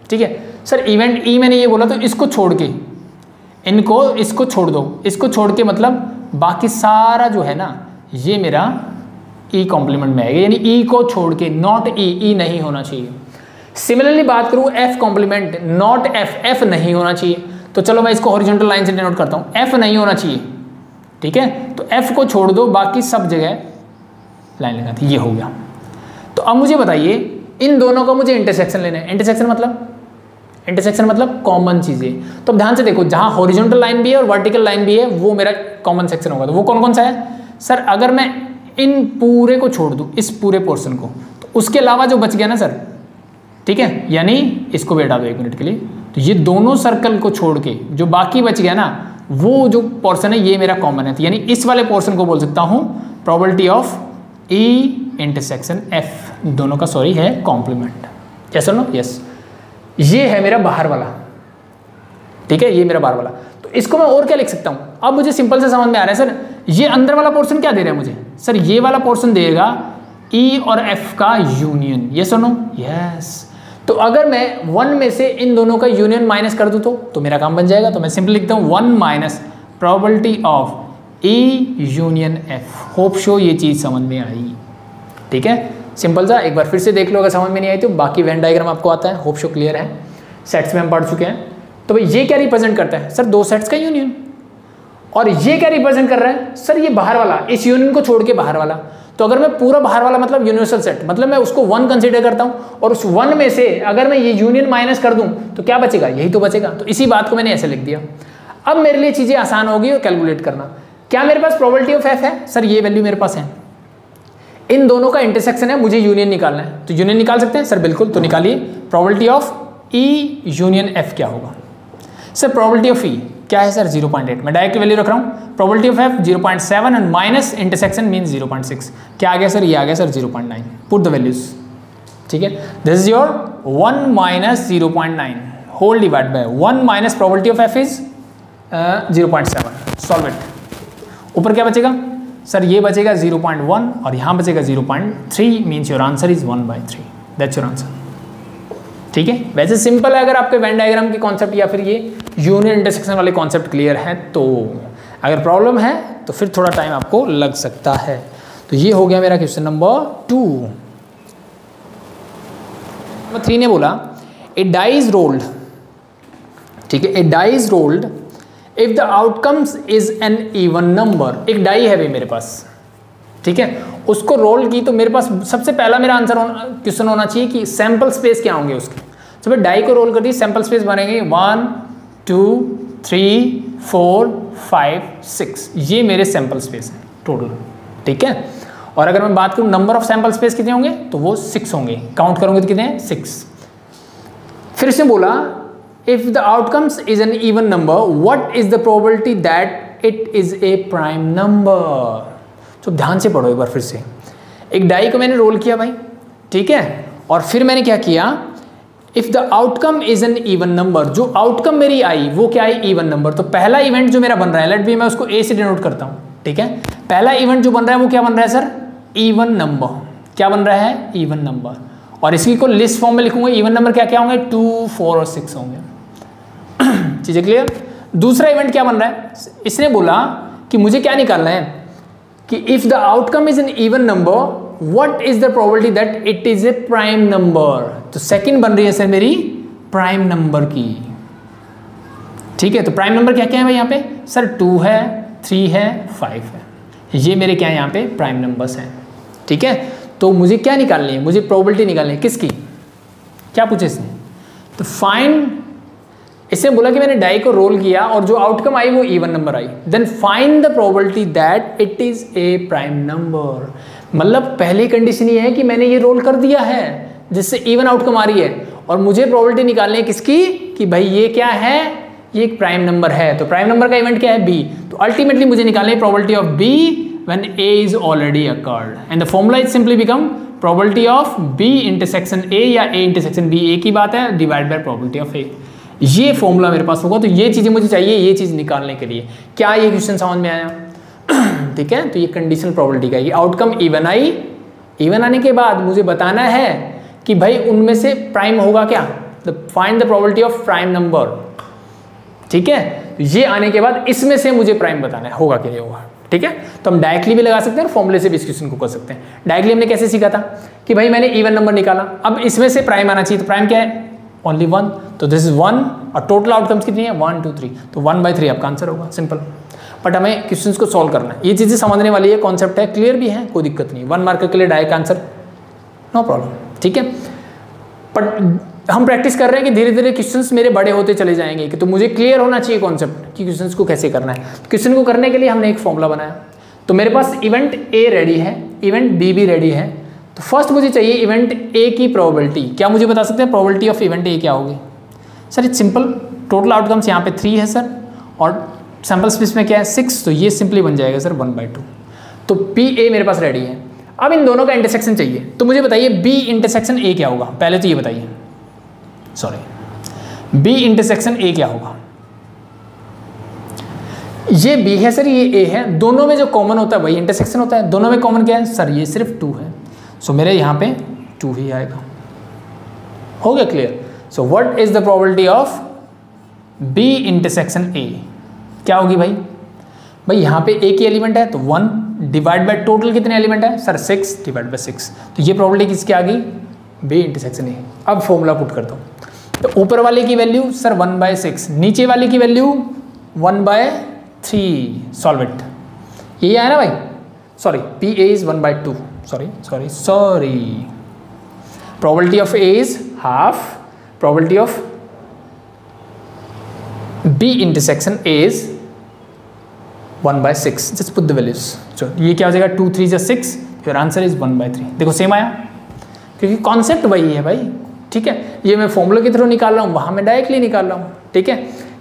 ठीक है। सर इवेंट ई मैंने ये बोला, तो इसको छोड़ के इसको छोड़ दो, इसको छोड़ के मतलब बाकी सारा जो है ना ये मेरा ई कॉम्प्लीमेंट में आएगा, यानी ई को छोड़ के, नॉट ई नहीं होना चाहिए। सिमिलरली बात करूँ एफ कॉम्प्लीमेंट, नॉट एफ नहीं होना चाहिए। तो चलो मैं इसको हॉरिजॉन्टल लाइन से डिनोट करता हूँ, एफ नहीं होना चाहिए, ठीक है। तो एफ को छोड़ दो, बाकी सब जगह लाइन लगा थी, ये हो गया। तो अब मुझे बताइए इन दोनों का मुझे इंटरसेक्शन लेना है। इंटरसेक्शन मतलब कॉमन चीज़ें। तो ध्यान से देखो, जहाँ हॉरिजॉन्टल लाइन भी है और वर्टिकल लाइन भी है वो मेरा कॉमन सेक्शन होगा। तो वो कौन कौन सा है? सर अगर मैं इन पूरे को छोड़ दूँ, इस पूरे पोर्शन को, तो उसके अलावा जो बच गया ना सर, ठीक है, यानी इसको भी हटा दो 1 मिनट के लिए, तो ये दोनों सर्कल को छोड़ के जो बाकी बच गया ना, वो जो पोर्शन है ये मेरा कॉमन है। तो यानी इस वाले पोर्शन को बोल सकता हूँ probability of E intersection F, दोनों का सॉरी है कॉम्प्लीमेंट। यस और नो? यस। ये है मेरा बाहर वाला, ठीक है, ये मेरा बाहर वाला। तो इसको मैं और क्या लिख सकता हूँ? अब मुझे सिंपल से समझ में आ रहा है सर, ये अंदर वाला पोर्शन क्या दे रहा है मुझे? सर ये वाला पोर्शन देगा ई और एफ का यूनियन। यस और नो? यस। तो अगर मैं 1 में से इन दोनों का यूनियन माइनस कर दूँ तो मेरा काम बन जाएगा। तो मैं सिंपली लिखता हूँ 1 minus probability of E union F. Hope show ये चीज़ समझ में आई, ठीक है। सिंपल सा, एक बार फिर से देख लो, अगर समझ में नहीं आई तो बाकी वेन डायग्राम आपको आता है। होप शो क्लियर है, सेट्स में हम पढ़ चुके हैं। तो भाई ये क्या रिप्रेजेंट करता है? सर 2 सेट्स का यूनियन। और ये क्या रिप्रेजेंट कर रहा है? सर ये बाहर वाला, इस यूनियन को छोड़ के बाहर वाला। तो अगर मैं पूरा बाहर वाला मतलब यूनिवर्सल सेट, मतलब मैं उसको 1 कंसीडर करता हूँ, और उस 1 में से अगर मैं ये यूनियन माइनस कर दूँ तो क्या बचेगा? यही तो बचेगा। तो इसी बात को मैंने ऐसे लिख दिया। अब मेरे लिए चीज़ें आसान होगी और कैलकुलेट करना। क्या मेरे पास प्रोबेबिलिटी ऑफ एफ है? सर ये वैल्यू मेरे पास है। इन दोनों का इंटरसेक्शन है, मुझे यूनियन निकालना है। तो यूनियन निकाल सकते हैं? सर बिल्कुल। तो निकालिए, probability of E union F क्या होगा? सर प्रोबेबिलिटी ऑफ ई क्या है सर? 0.8। मैं डायरेक्ट वैल्यू रख रहा हूँ। Probability of F 0.7 and minus intersection mean 0.6। क्या आ गया सर? ये आ गया सर 0.9। पुट द वैल्यूज, ठीक है। This is your 1 minus 0.9 whole divide by 1 minus probability of F is 0.7। Solve it. ऊपर क्या बचेगा? सर ये बचेगा 0.1 और यहाँ बचेगा 0.3 means your answer is 1/3। That's your answer, ठीक है। वैसे सिंपल है, अगर आपके वेन डायग्राम की कॉन्सेप्ट या फिर ये यूनियन इंटरसेक्शन वाले कॉन्सेप्ट क्लियर है तो। अगर प्रॉब्लम है तो फिर थोड़ा टाइम आपको लग सकता है। तो ये हो गया मेरा क्वेश्चन नंबर 2। नंबर 3 ने बोला ए डाई इज रोल्ड, ठीक है, a die is rolled if the outcomes is an even number. एक डाई है भाई मेरे पास, ठीक है, उसको रोल की तो मेरे पास सबसे पहला मेरा आंसर क्वेश्चन होना चाहिए कि सैंपल स्पेस क्या होंगे उसके। तो मैं डाई को रोल कर दी, सैंपल स्पेस बनेंगे 1 2 3 4 5 6। ये मेरे सैंपल स्पेस हैं टोटल, ठीक है। और अगर मैं बात करूं नंबर ऑफ सैंपल स्पेस कितने होंगे तो वो 6 होंगे, काउंट करोगे तो कितने हैं 6। फिर इसने बोला if the outcomes is an even number what is the probability that it is a prime number. तो ध्यान से पढ़ो एक बार फिर से। एक डाई को मैंने रोल किया भाई, ठीक है, और फिर मैंने क्या किया, if the outcome is an even number, जो आउटकम मेरी आई वो क्या है इवन नंबर। तो पहला इवेंट जो मेरा बन रहा है, लेट बी मैं उसको ए से डिनोट करता हूँ, ठीक है। पहला इवेंट जो बन रहा है वो क्या बन रहा है सर, इवन नंबर। क्या बन रहा है, इवन नंबर। और इसी को लिस्ट फॉर्म में लिखूंगा, इवन नंबर क्या क्या होंगे 2, 4 और 6 होंगे। चीजें क्लियर। दूसरा इवेंट क्या बन रहा है, इसने बोला कि मुझे क्या निकालना है कि if the outcome is an even number what is the probability that it is a prime number. तो सेकंड बन रही है सर मेरी प्राइम नंबर की, ठीक है। तो प्राइम नंबर क्या क्या है भाई यहाँ पे सर, 2 है, 3 है, 5 है, ये मेरे क्या है यहाँ पे प्राइम नंबर्स हैं, ठीक है। तो मुझे क्या निकालनी है, मुझे प्रोबेबिलिटी निकालनी है किसकी, क्या पूछे इसने, तो फाइंड, इसने बोला कि मैंने डाई को रोल किया और जो आउटकम आई वो इवन नंबर आई, then find the probability that it is a prime number. मतलब पहली कंडीशन ये है कि मैंने ये रोल कर दिया है जिससे इवन आउटकम आ रही है और मुझे प्रोबेबिलिटी निकालनी है किसकी, कि भाई ये क्या है, ये एक प्राइम नंबर है। तो प्राइम नंबर का इवेंट क्या है, बी। तो अल्टीमेटली मुझे निकालनी है probability of B when A is already occurred and the formula is simply become probability of B intersection A या ए इंटरसेक्शन बी, एक ही बात है, divide by probability of A. ये फॉर्मूला मेरे पास होगा। तो ये चीजें मुझे चाहिए, ये चीज निकालने के लिए। क्या ये क्वेश्चन समझ में आया, ठीक है। तो ये कंडीशनल प्रोबेबिलिटी का, ये आउटकम इवन आई, इवन आने के बाद मुझे बताना है कि भाई उनमें से प्राइम होगा क्या, find the probability of prime number, ठीक है। ये आने के बाद इसमें से मुझे प्राइम बताना है होगा कि नहीं होगा, ठीक है। तो हम डायरेक्टली भी लगा सकते हैं और फॉर्मूले से भी इस क्वेश्चन को कर सकते हैं। डायरेक्टली हमने कैसे सीखा था कि भाई मैंने इवन नंबर निकाला, अब इसमें से प्राइम आना चाहिए, तो प्राइम क्या है ओनली 1, तो दिस इज 1 और टोटल आउटकम्स कितनी है 1, 2, 3, तो 1/3 आपका आंसर होगा, सिंपल। बट हमें क्वेश्चंस को सॉल्व करना है, ये चीज़ें समझने वाली है, कॉन्सेप्ट है, क्लियर भी है, कोई दिक्कत नहीं। 1 मार्क के लिए डायरेक्ट आंसर, नो प्रॉब्लम, ठीक है। बट हम प्रैक्टिस कर रहे हैं कि धीरे धीरे क्वेश्चंस मेरे बड़े होते चले जाएंगे, कि तो मुझे क्लियर होना चाहिए कॉन्सेप्ट कि क्वेश्चंस को कैसे करना है। क्वेश्चन को करने के लिए हमने एक फॉर्मूला बनाया। तो मेरे पास इवेंट ए रेडी है, इवेंट बी भी रेडी है। तो फर्स्ट मुझे चाहिए इवेंट ए की प्रोबेबिलिटी। क्या मुझे बता सकते हैं प्रोबेबिलिटी ऑफ इवेंट ए क्या होगी sir, it's simple, total outcomes यहाँ पे 3 है सर और सैम्पल स्पेस में क्या है 6, तो ये सिंपली बन जाएगा सर 1/2। तो पी ए मेरे पास रेडी है। अब इन दोनों का इंटरसेक्शन चाहिए, तो मुझे बताइए बी इंटरसेक्शन ए क्या होगा, पहले तो ये बताइए, सॉरी बी इंटरसेक्शन ए क्या होगा। ये बी है सर, ये ए है, दोनों में जो कॉमन होता है वही इंटरसेक्शन होता है। दोनों में कॉमन क्या है सर, ये सिर्फ 2 है, सो मेरे यहाँ पे 2 ही आएगा। हो गया clear. So what is the probability of B intersection A, क्या होगी भाई, भाई यहाँ पे ए की एलिमेंट है तो 1 डिवाइड बाय टोटल कितने एलिमेंट है सर 6 डिवाइड बाय 6, तो ये प्रोबेबिलिटी किसकी आ गई बी इंटरसेक्शन ए। अब फॉर्मूला पुट करता हूँ, तो ऊपर वाले की वैल्यू सर 1/6, नीचे वाले की वैल्यू 1/3, सॉल्व इट, ये आया ना भाई, sorry P A is 1/2, sorry probability of A is half, probability of B intersection A is 1/6, just put the values। so ये क्या हो जाएगा 2, 3 + 6, your answer is 1/3। देखो सेम आया, क्योंकि कॉन्सेप्ट वही है भाई, ठीक है। ये मैं फॉर्मूला के थ्रू निकाल रहा हूँ, वहाँ मैं डायरेक्टली निकाल रहा हूँ, ठीक है,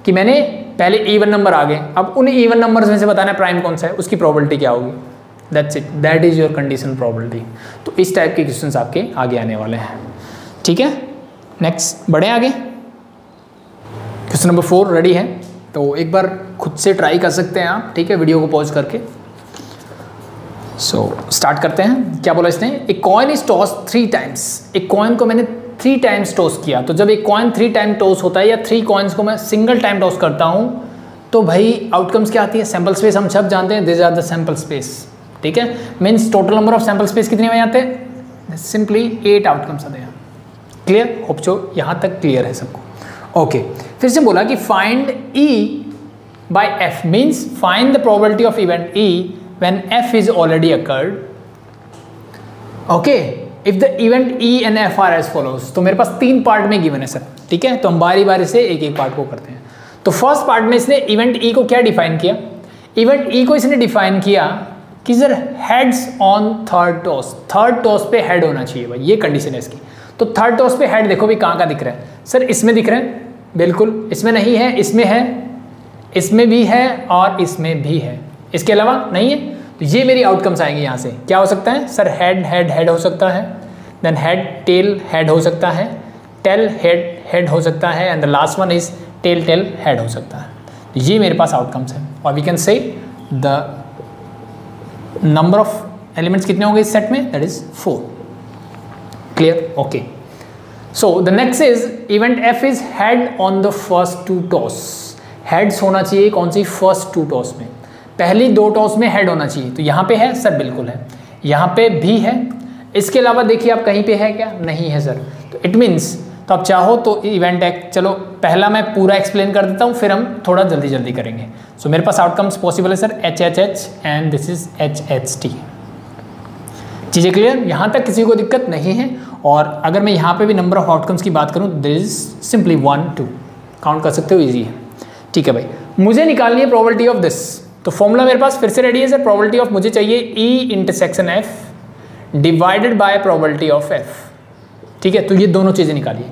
कि मैंने पहले इवन नंबर आ गए, अब उन इवन नंबर्स में से बताना है प्राइम कौन सा है, उसकी प्रोबेबिलिटी क्या होगी, that's it, that is your conditional probability. तो इस टाइप के क्वेश्चंस आपके आगे आने वाले हैं, ठीक है। नेक्स्ट बढ़े आगे, क्वेश्चन नंबर 4 रेडी है, तो एक बार खुद से ट्राई कर सकते हैं आप, ठीक है, वीडियो को पॉज करके। स्टार्ट करते हैं। क्या बोला इसने, ए कॉइन इज टॉस 3 टाइम्स, एक कॉइन को मैंने 3 टाइम्स टॉस किया। तो जब एक कॉइन 3 टाइम टॉस होता है या 3 कॉइन्स को मैं सिंगल टाइम टॉस करता हूँ, तो भाई आउटकम्स क्या आती है, सैम्पल स्पेस हम सब जानते हैं, this are the sample space, ठीक है। Means total number of sample space कितने में आते हैं, सिंपली 8 आउटकम्स आते हैं। क्लियर, होप सो यहाँ तक क्लियर है सबको। ओके फिर से बोला कि find E by F means find the probability of event E when F is already occurred. Okay, if the event E and F are as follows, तो मेरे पास 3 पार्ट में गिवन है सर, ठीक है। तो हम बारी बारी से एक एक पार्ट को करते हैं। तो फर्स्ट पार्ट में इसने इवेंट E को क्या डिफाइन किया, इवेंट E को इसने डिफाइन किया कि sir heads on third toss, third toss पे हेड होना चाहिए भाई, ये कंडीशन है इसकी। तो थर्ड टॉस पे हेड देखो भी कहाँ का दिख रहा है सर, इसमें दिख रहा है, बिल्कुल इसमें नहीं है, इसमें है, इसमें भी है और इसमें भी है, इसके अलावा नहीं है। तो ये मेरी आउटकम्स आएंगे यहाँ से। क्या हो सकता है सर, हेड हेड हेड हो सकता है, देन हेड टेल हेड हो सकता है, टेल हेड हेड हो सकता है, and the last one is tail tail head हो सकता है। ये मेरे पास आउटकम्स हैं और we can say the number of elements कितने होंगे इस सेट में, that is 4। Clear, okay. So the next is event F is head on the first 2 toss. Heads होना चाहिए कौन सी, फर्स्ट 2 टॉस में, पहली 2 टॉस में हेड होना चाहिए। तो यहाँ पे है सर, बिल्कुल है, यहाँ पे भी है, इसके अलावा देखिए आप कहीं पे है क्या, नहीं है सर। तो इट मीन्स, तो आप चाहो तो इवेंट एक, चलो पहला मैं पूरा एक्सप्लेन कर देता हूँ, फिर हम थोड़ा जल्दी जल्दी करेंगे। सो मेरे पास आउटकम्स पॉसिबल है sir, H H H and this is H H T. चीज़ें क्लियर, यहाँ तक किसी को दिक्कत नहीं है। और अगर मैं यहाँ पे भी नंबर ऑफ आउटकम्स की बात करूँ, दिस इज सिंपली 1 2, काउंट कर सकते हो, ईजी है। ठीक है भाई, मुझे निकालनी है प्रोबेबिलिटी ऑफ दिस। तो फॉर्मूला मेरे पास फिर से रेडी है सर, प्रोबेबिलिटी ऑफ मुझे चाहिए ई intersection F divided by probability of F. ठीक है, तो ये दोनों चीज़ें निकालिए।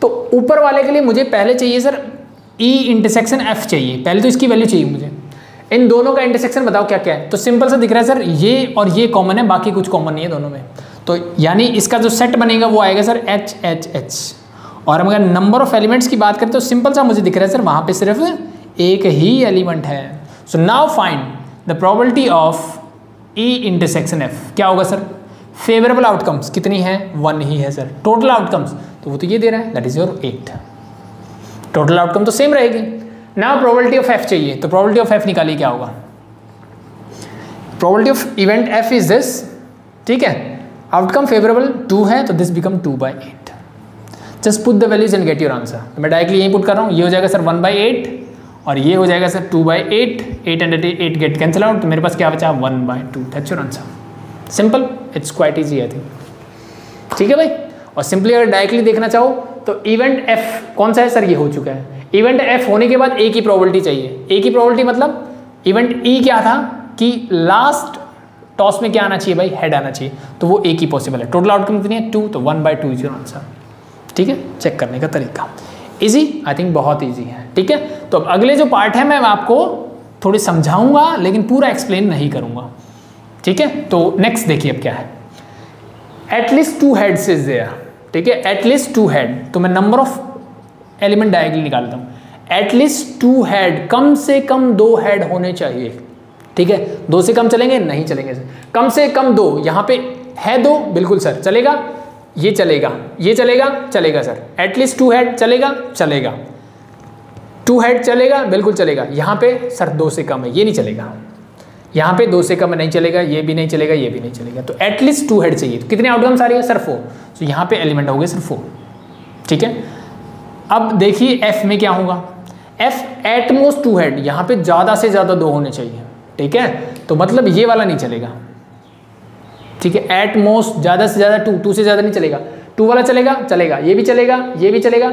तो ऊपर वाले के लिए मुझे पहले चाहिए सर ई इंटरसेक्शन एफ चाहिए, पहले तो इसकी वैल्यू चाहिए मुझे। इन दोनों का इंटरसेक्शन बताओ क्या क्या है। तो सिंपल सा दिख रहा है सर, ये और ये कॉमन है, बाकी कुछ कॉमन नहीं है दोनों में। तो यानी इसका जो सेट बनेगा वो आएगा सर एच एच एच। और हम अगर नंबर ऑफ एलिमेंट्स की बात करें तो सिंपल सा मुझे दिख रहा है सर, वहाँ पे सिर्फ एक ही एलिमेंट है। So now find the probability of E intersection F. क्या होगा सर, फेवरेबल आउटकम्स कितनी है, 1 ही है सर। टोटल आउटकम्स तो वो तो ये दे रहा है, that is your 8। Total outcome तो सेम रहेगी। नाउ प्रोबेबिलिटी ऑफ एफ चाहिए, तो प्रोबेबिलिटी ऑफ एफ निकालिए, क्या होगा, probability of event F is this. ठीक है, आउटकम फेवरेबल 2 है, तो this become 2/8। Just put the values and gate your answer. तो मैं डायरेक्टली यही पुट कर रहा हूँ, ये हो जाएगा सर 1/8 और ये हो जाएगा sir 2/8। 8 and 8 gate cancel out, तो मेरे पास क्या बचा, 1/2। That's your answer. Simple, it's quite easy I think. ठीक है भाई, और सिंपली अगर डायरेक्टली देखना चाहो तो इवेंट एफ कौन सा है सर, ये हो चुका है। इवेंट एफ होने के बाद ए की प्रोबेबिलिटी चाहिए। ए की प्रोबेबिलिटी मतलब इवेंट ई क्या था कि लास्ट टॉस में क्या आना चाहिए भाई, हेड आना चाहिए, तो वो ए की पॉसिबल है। टोटल आउटकम कितनी है, 2, तो 1/2 इज योर आंसर। ठीक है, चेक करने का तरीका इजी, आई थिंक बहुत इजी है। ठीक है, तो अब अगले जो पार्ट है मैं आपको थोड़ी समझाऊंगा, लेकिन पूरा एक्सप्लेन नहीं करूंगा। ठीक है, तो नेक्स्ट देखिए अब क्या है, एटलीस्ट 2 हेड्स इज देयर। ठीक है, एटलीस्ट 2 हेड, तो मैं नंबर ऑफ एलिमेंट डायरेक्टली निकालता हूँ। एटलीस्ट 2 हेड, कम से कम 2 हेड होने चाहिए। ठीक है, 2 से कम चलेंगे, नहीं चलेंगे सर, कम से कम 2। यहाँ पे है 2, बिल्कुल सर चलेगा, ये चलेगा, ये चलेगा, चलेगा सर। एटलीस्ट 2 हेड चलेगा, चलेगा। 2 हेड चलेगा, बिल्कुल चलेगा। यहाँ पे सर 2 से कम है, ये नहीं चलेगा। यहाँ पे 2 से कम नहीं चलेगा, ये भी नहीं चलेगा, ये भी नहीं चलेगा। तो एटलीस्ट 2 हेड चाहिए। तो कितने आउटकम्स आ रही है सर, 4। तो यहाँ पे एलिमेंट हो गए सर 4। ठीक है, अब देखिए एफ में क्या होगा, एफ एटमोस्ट 2 हेड, यहाँ पे ज़्यादा से ज़्यादा 2 होने चाहिए। ठीक है, तो मतलब ये वाला नहीं चलेगा। ठीक है, एटमोस्ट ज़्यादा से ज़्यादा 2 से ज़्यादा नहीं चलेगा। 2 वाला चलेगा, चलेगा, ये भी चलेगा, ये भी चलेगा।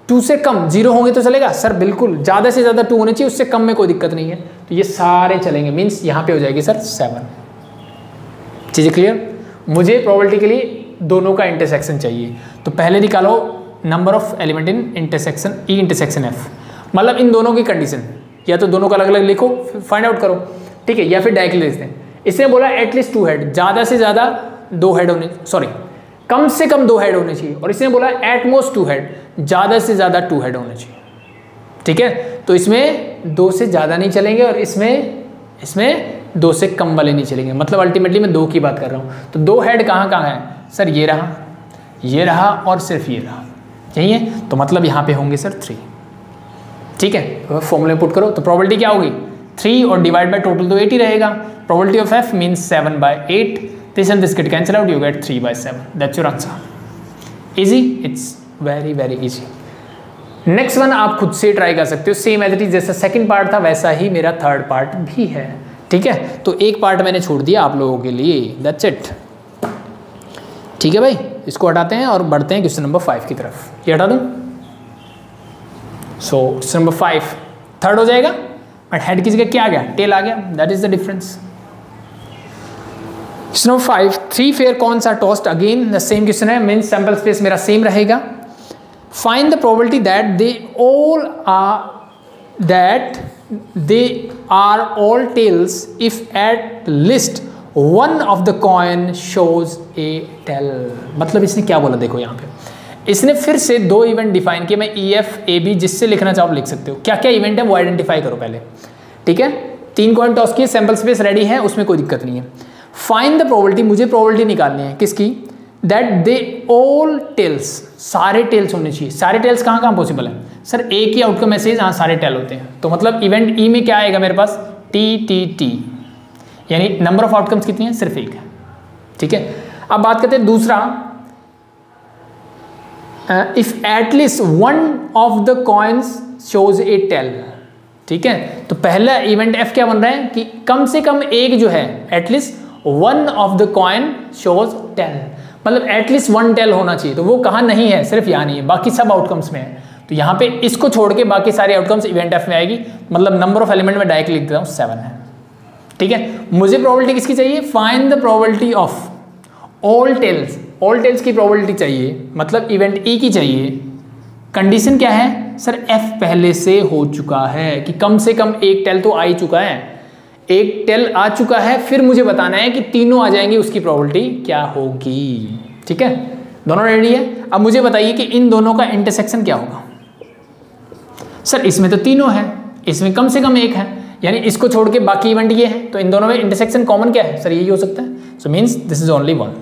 2 से कम 0 होंगे तो चलेगा सर, बिल्कुल ज़्यादा से ज़्यादा 2 होने चाहिए, उससे कम में कोई दिक्कत नहीं है। तो ये सारे चलेंगे, मीन्स यहाँ पे हो जाएगी सर 7। चीज़ें क्लियर, मुझे प्रोबेबिलिटी के लिए दोनों का इंटरसेक्शन चाहिए। तो पहले निकालो number of element in intersection E intersection F, मतलब इन दोनों की कंडीशन, या तो दोनों का अलग अलग लिखो, फाइंड आउट करो। ठीक है, या फिर डायरेक्टली लिखते हैं। इसने बोला एटलीस्ट 2 हेड, ज़्यादा से ज़्यादा 2 हेड होने, सॉरी कम से कम 2 हेड होने चाहिए। और इसने बोला एटमोस्ट 2 हेड, ज़्यादा से ज़्यादा 2 हेड होने चाहिए। ठीक है, तो इसमें 2 से ज़्यादा नहीं चलेंगे और इसमें 2 से कम वाले नहीं चलेंगे। मतलब अल्टीमेटली मैं 2 की बात कर रहा हूँ। तो 2 हेड कहाँ कहाँ है सर, ये रहा और सिर्फ ये रहा, यही है। तो मतलब यहाँ पे होंगे सर 3। ठीक है, तो फॉर्मूले पुट करो, तो प्रोबेबिलिटी क्या होगी 3 और डिवाइड बाय टोटल तो 8 ही रहेगा। Probability of F means 7/8। This and this get cancel out, you gate 3/7। That's your answer. Easy, it's very very easy. Next one आप खुद से ट्राई कर सकते हो, सेम एज इट इज, जैसा सेकंड पार्ट था वैसा ही मेरा थर्ड पार्ट भी है। ठीक है, तो एक पार्ट मैंने छोड़ दिया आप लोगों के लिए, दैट्स इट। ठीक है भाई, इसको हटाते हैं और बढ़ते हैं क्वेश्चन नंबर 5 की तरफ। ये हटा दूं, सो क्वेश्चन नंबर 5 थर्ड हो जाएगा, बट हेड की जगह क्या आ गया, टेल आ गया। That is the difference. Question number 5, 3 fair coins are tossed, again the same question है, मीन्स सैंपल स्पेस मेरा सेम रहेगा। Find the probability they are all tails if at least one of the coin shows a tail। मतलब इसने क्या बोला, देखो यहाँ पे इसने फिर से 2 इवेंट डिफाइन किए। मैं EF AB जिससे लिखना चाहो लिख सकते हो, क्या क्या इवेंट है वो आइडेंटिफाई करो पहले, ठीक है। 3 कॉइन टॉस किए, सैंपल स्पेस रेडी है, उसमें कोई दिक्कत नहीं है। फाइंड द प्रोबेबिलिटी, मुझे प्रोबेबिलिटी निकालनी है किसकी, दैट दे ऑल टेल्स, सारे टेल्स होने चाहिए। सारे टेल्स कहाँ कहाँ पॉसिबल है सर, एक ही आउटकम मैसेज, हाँ सारे टेल होते हैं। तो मतलब इवेंट ई में क्या आएगा मेरे पास, TTT, यानी नंबर ऑफ आउटकम्स कितनी है, सिर्फ एक है, ठीक है। अब बात करते हैं दूसरा, if at least one of the coins shows a tail, ठीक है। तो पहला इवेंट F क्या बन रहा है कि कम से कम एक जो है, at least one of the coin shows tail, मतलब एटलीस्ट 1 टेल होना चाहिए। तो वो कहाँ नहीं है, सिर्फ यहाँ नहीं है, बाकी सब आउटकम्स में है। तो यहाँ पे इसको छोड़ के बाकी सारे आउटकम्स इवेंट F में आएगी। मतलब नंबर ऑफ एलिमेंट में डायरेक्ट लिख देता हूँ 7 है, ठीक है। मुझे प्रोबेबिलिटी किसकी चाहिए, find the probability of all tails, all tails की प्रोबेबिलिटी चाहिए, मतलब इवेंट E की चाहिए। कंडीशन क्या है सर, F पहले से हो चुका है कि कम से कम एक टेल तो आ ही चुका है, एक टेल आ चुका है, फिर मुझे बताना है कि तीनों आ जाएंगे, उसकी प्रोबेबिलिटी क्या होगी, ठीक है। दोनों रेडी है। अब मुझे बताइए कि इन दोनों का इंटरसेक्शन क्या होगा। सर इसमें तो तीनों है, इसमें कम से कम एक है, यानी इसको छोड़ के बाकी इवेंट ये है, तो इन दोनों में इंटरसेक्शन कॉमन क्या है सर, यही हो सकता है। So means this is only 1,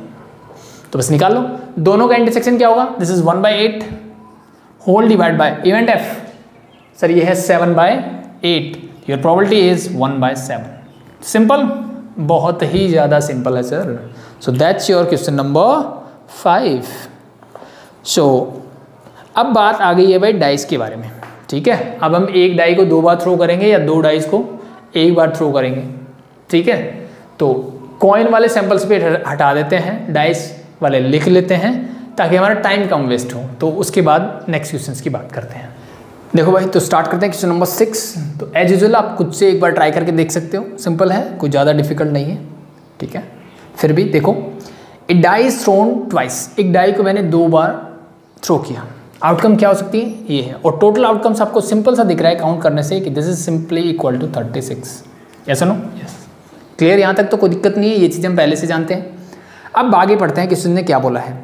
तो बस निकाल लो दोनों का इंटरसेक्शन क्या होगा। This is 1/8 whole divide by event F, sir ये है 7/8, योर प्रोबेबिलिटी इज 1/7। सिंपल, बहुत ही ज़्यादा सिंपल है sir. So that's your question number 5। सो अब बात आ गई है भाई डाइस के बारे में, ठीक है। अब हम एक डाई को 2 बार थ्रो करेंगे या 2 डाइस को 1 बार थ्रो करेंगे, ठीक है। तो कॉइन वाले सैंपल्स पे हटा देते हैं, डाइस वाले लिख लेते हैं ताकि हमारा टाइम कम वेस्ट हो। तो उसके बाद नेक्स्ट क्वेश्चन की बात करते हैं। देखो भाई, तो स्टार्ट करते हैं क्वेश्चन नंबर 6। तो एज यूजुअल आप खुद से एक बार ट्राई करके देख सकते हो, सिंपल है, कुछ ज़्यादा डिफिकल्ट नहीं है, ठीक है। फिर भी देखो, ए डाई इज थ्रोन ट्वाइस, एक डाई को मैंने 2 बार थ्रो किया, आउटकम क्या हो सकती है, ये है। और टोटल आउटकम्स आपको सिंपल सा दिख रहा है काउंट करने से कि this is simply equal to 36। Yes no, yes, clear, यहाँ तक तो कोई दिक्कत नहीं है, ये चीज़ हम पहले से जानते हैं। अब आगे पढ़ते हैं क्वेश्चन ने क्या बोला है।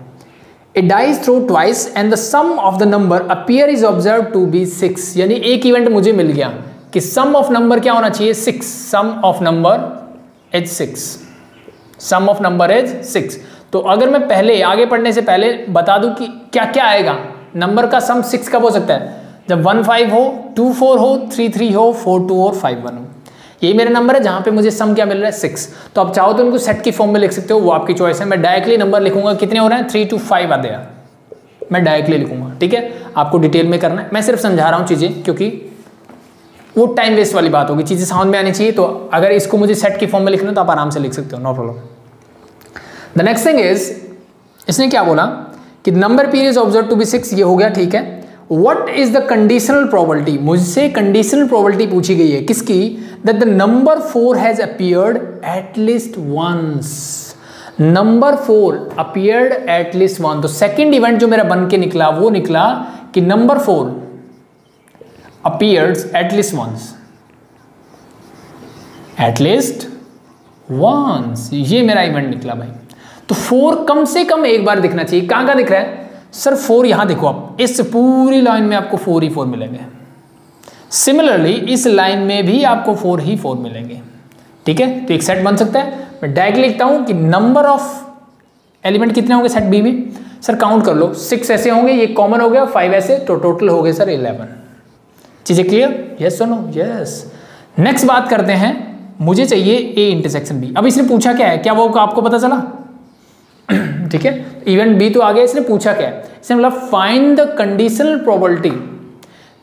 A die is throw twice and the sum of the number appear is observe to be 6, यानी एक इवेंट मुझे मिल गया कि सम ऑफ नंबर क्या होना चाहिए, 6, sum of number is 6, sum of number is 6। तो अगर मैं पहले आगे पढ़ने से पहले बता दूं कि क्या क्या आएगा, नंबर का सम 6 कब हो सकता है, जब 1 5 हो, 2 4 हो, 3 3 हो, 4 2 और 5 1 हो। यही मेरा नंबर है जहाँ पे मुझे सम क्या मिल रहा है, 6। तो आप चाहो तो उनको सेट की फॉर्म में लिख सकते हो, वो आपकी चॉइस है। मैं डायरेक्टली नंबर लिखूंगा, कितने हो रहे हैं, 3 2 5 आ गया, मैं डायरेक्टली लिखूंगा, ठीक है। आपको डिटेल में करना है, मैं सिर्फ समझा रहा हूँ चीज़ें, क्योंकि वो टाइम वेस्ट वाली बात होगी, चीज़ें समझ में आनी चाहिए। तो अगर इसको मुझे सेट की फॉर्म में लिखना तो आप आराम से लिख सकते हो, no problem. The next thing is, इसने क्या बोला कि number period is observe to be 6, ये हो गया, ठीक है। What is the conditional probability, मुझसे कंडीशनल प्रोबेबिलिटी पूछी गई है, किसकी, that the number 4 has appeared at least once, number 4 appeared at least one. तो सेकेंड इवेंट जो मेरा बन के निकला वो निकला कि number 4 appears at least once, eight least once, ये मेरा इवेंट निकला भाई। तो 4 कम से कम एक बार दिखना चाहिए। कहाँ कहाँ दिख रहा है सर, 4 यहां देखो, आप इस पूरी लाइन में आपको 4 ही 4 मिलेंगे। सिमिलरली इस लाइन में भी आपको 4 ही 4 मिलेंगे, ठीक है। तो एक सेट बन सकता है। मैं डायरेक्ट लिखता हूं कि नंबर ऑफ एलिमेंट कितने होंगे सेट बी में, सर काउंट कर लो, 6 ऐसे होंगे, ये कॉमन हो गया, 5 ऐसे, तो टोटल हो गए सर 11। चीजें क्लियर, यस और नो, यस। नेक्स्ट बात करते हैं, मुझे चाहिए ए इंटरसेक्शन बी। अब इसने पूछा क्या है, क्या वो आपको पता चला, ठीक है। इवेंट बी तो आ गया, इसने पूछा क्या है, इसने बोला find the conditional probability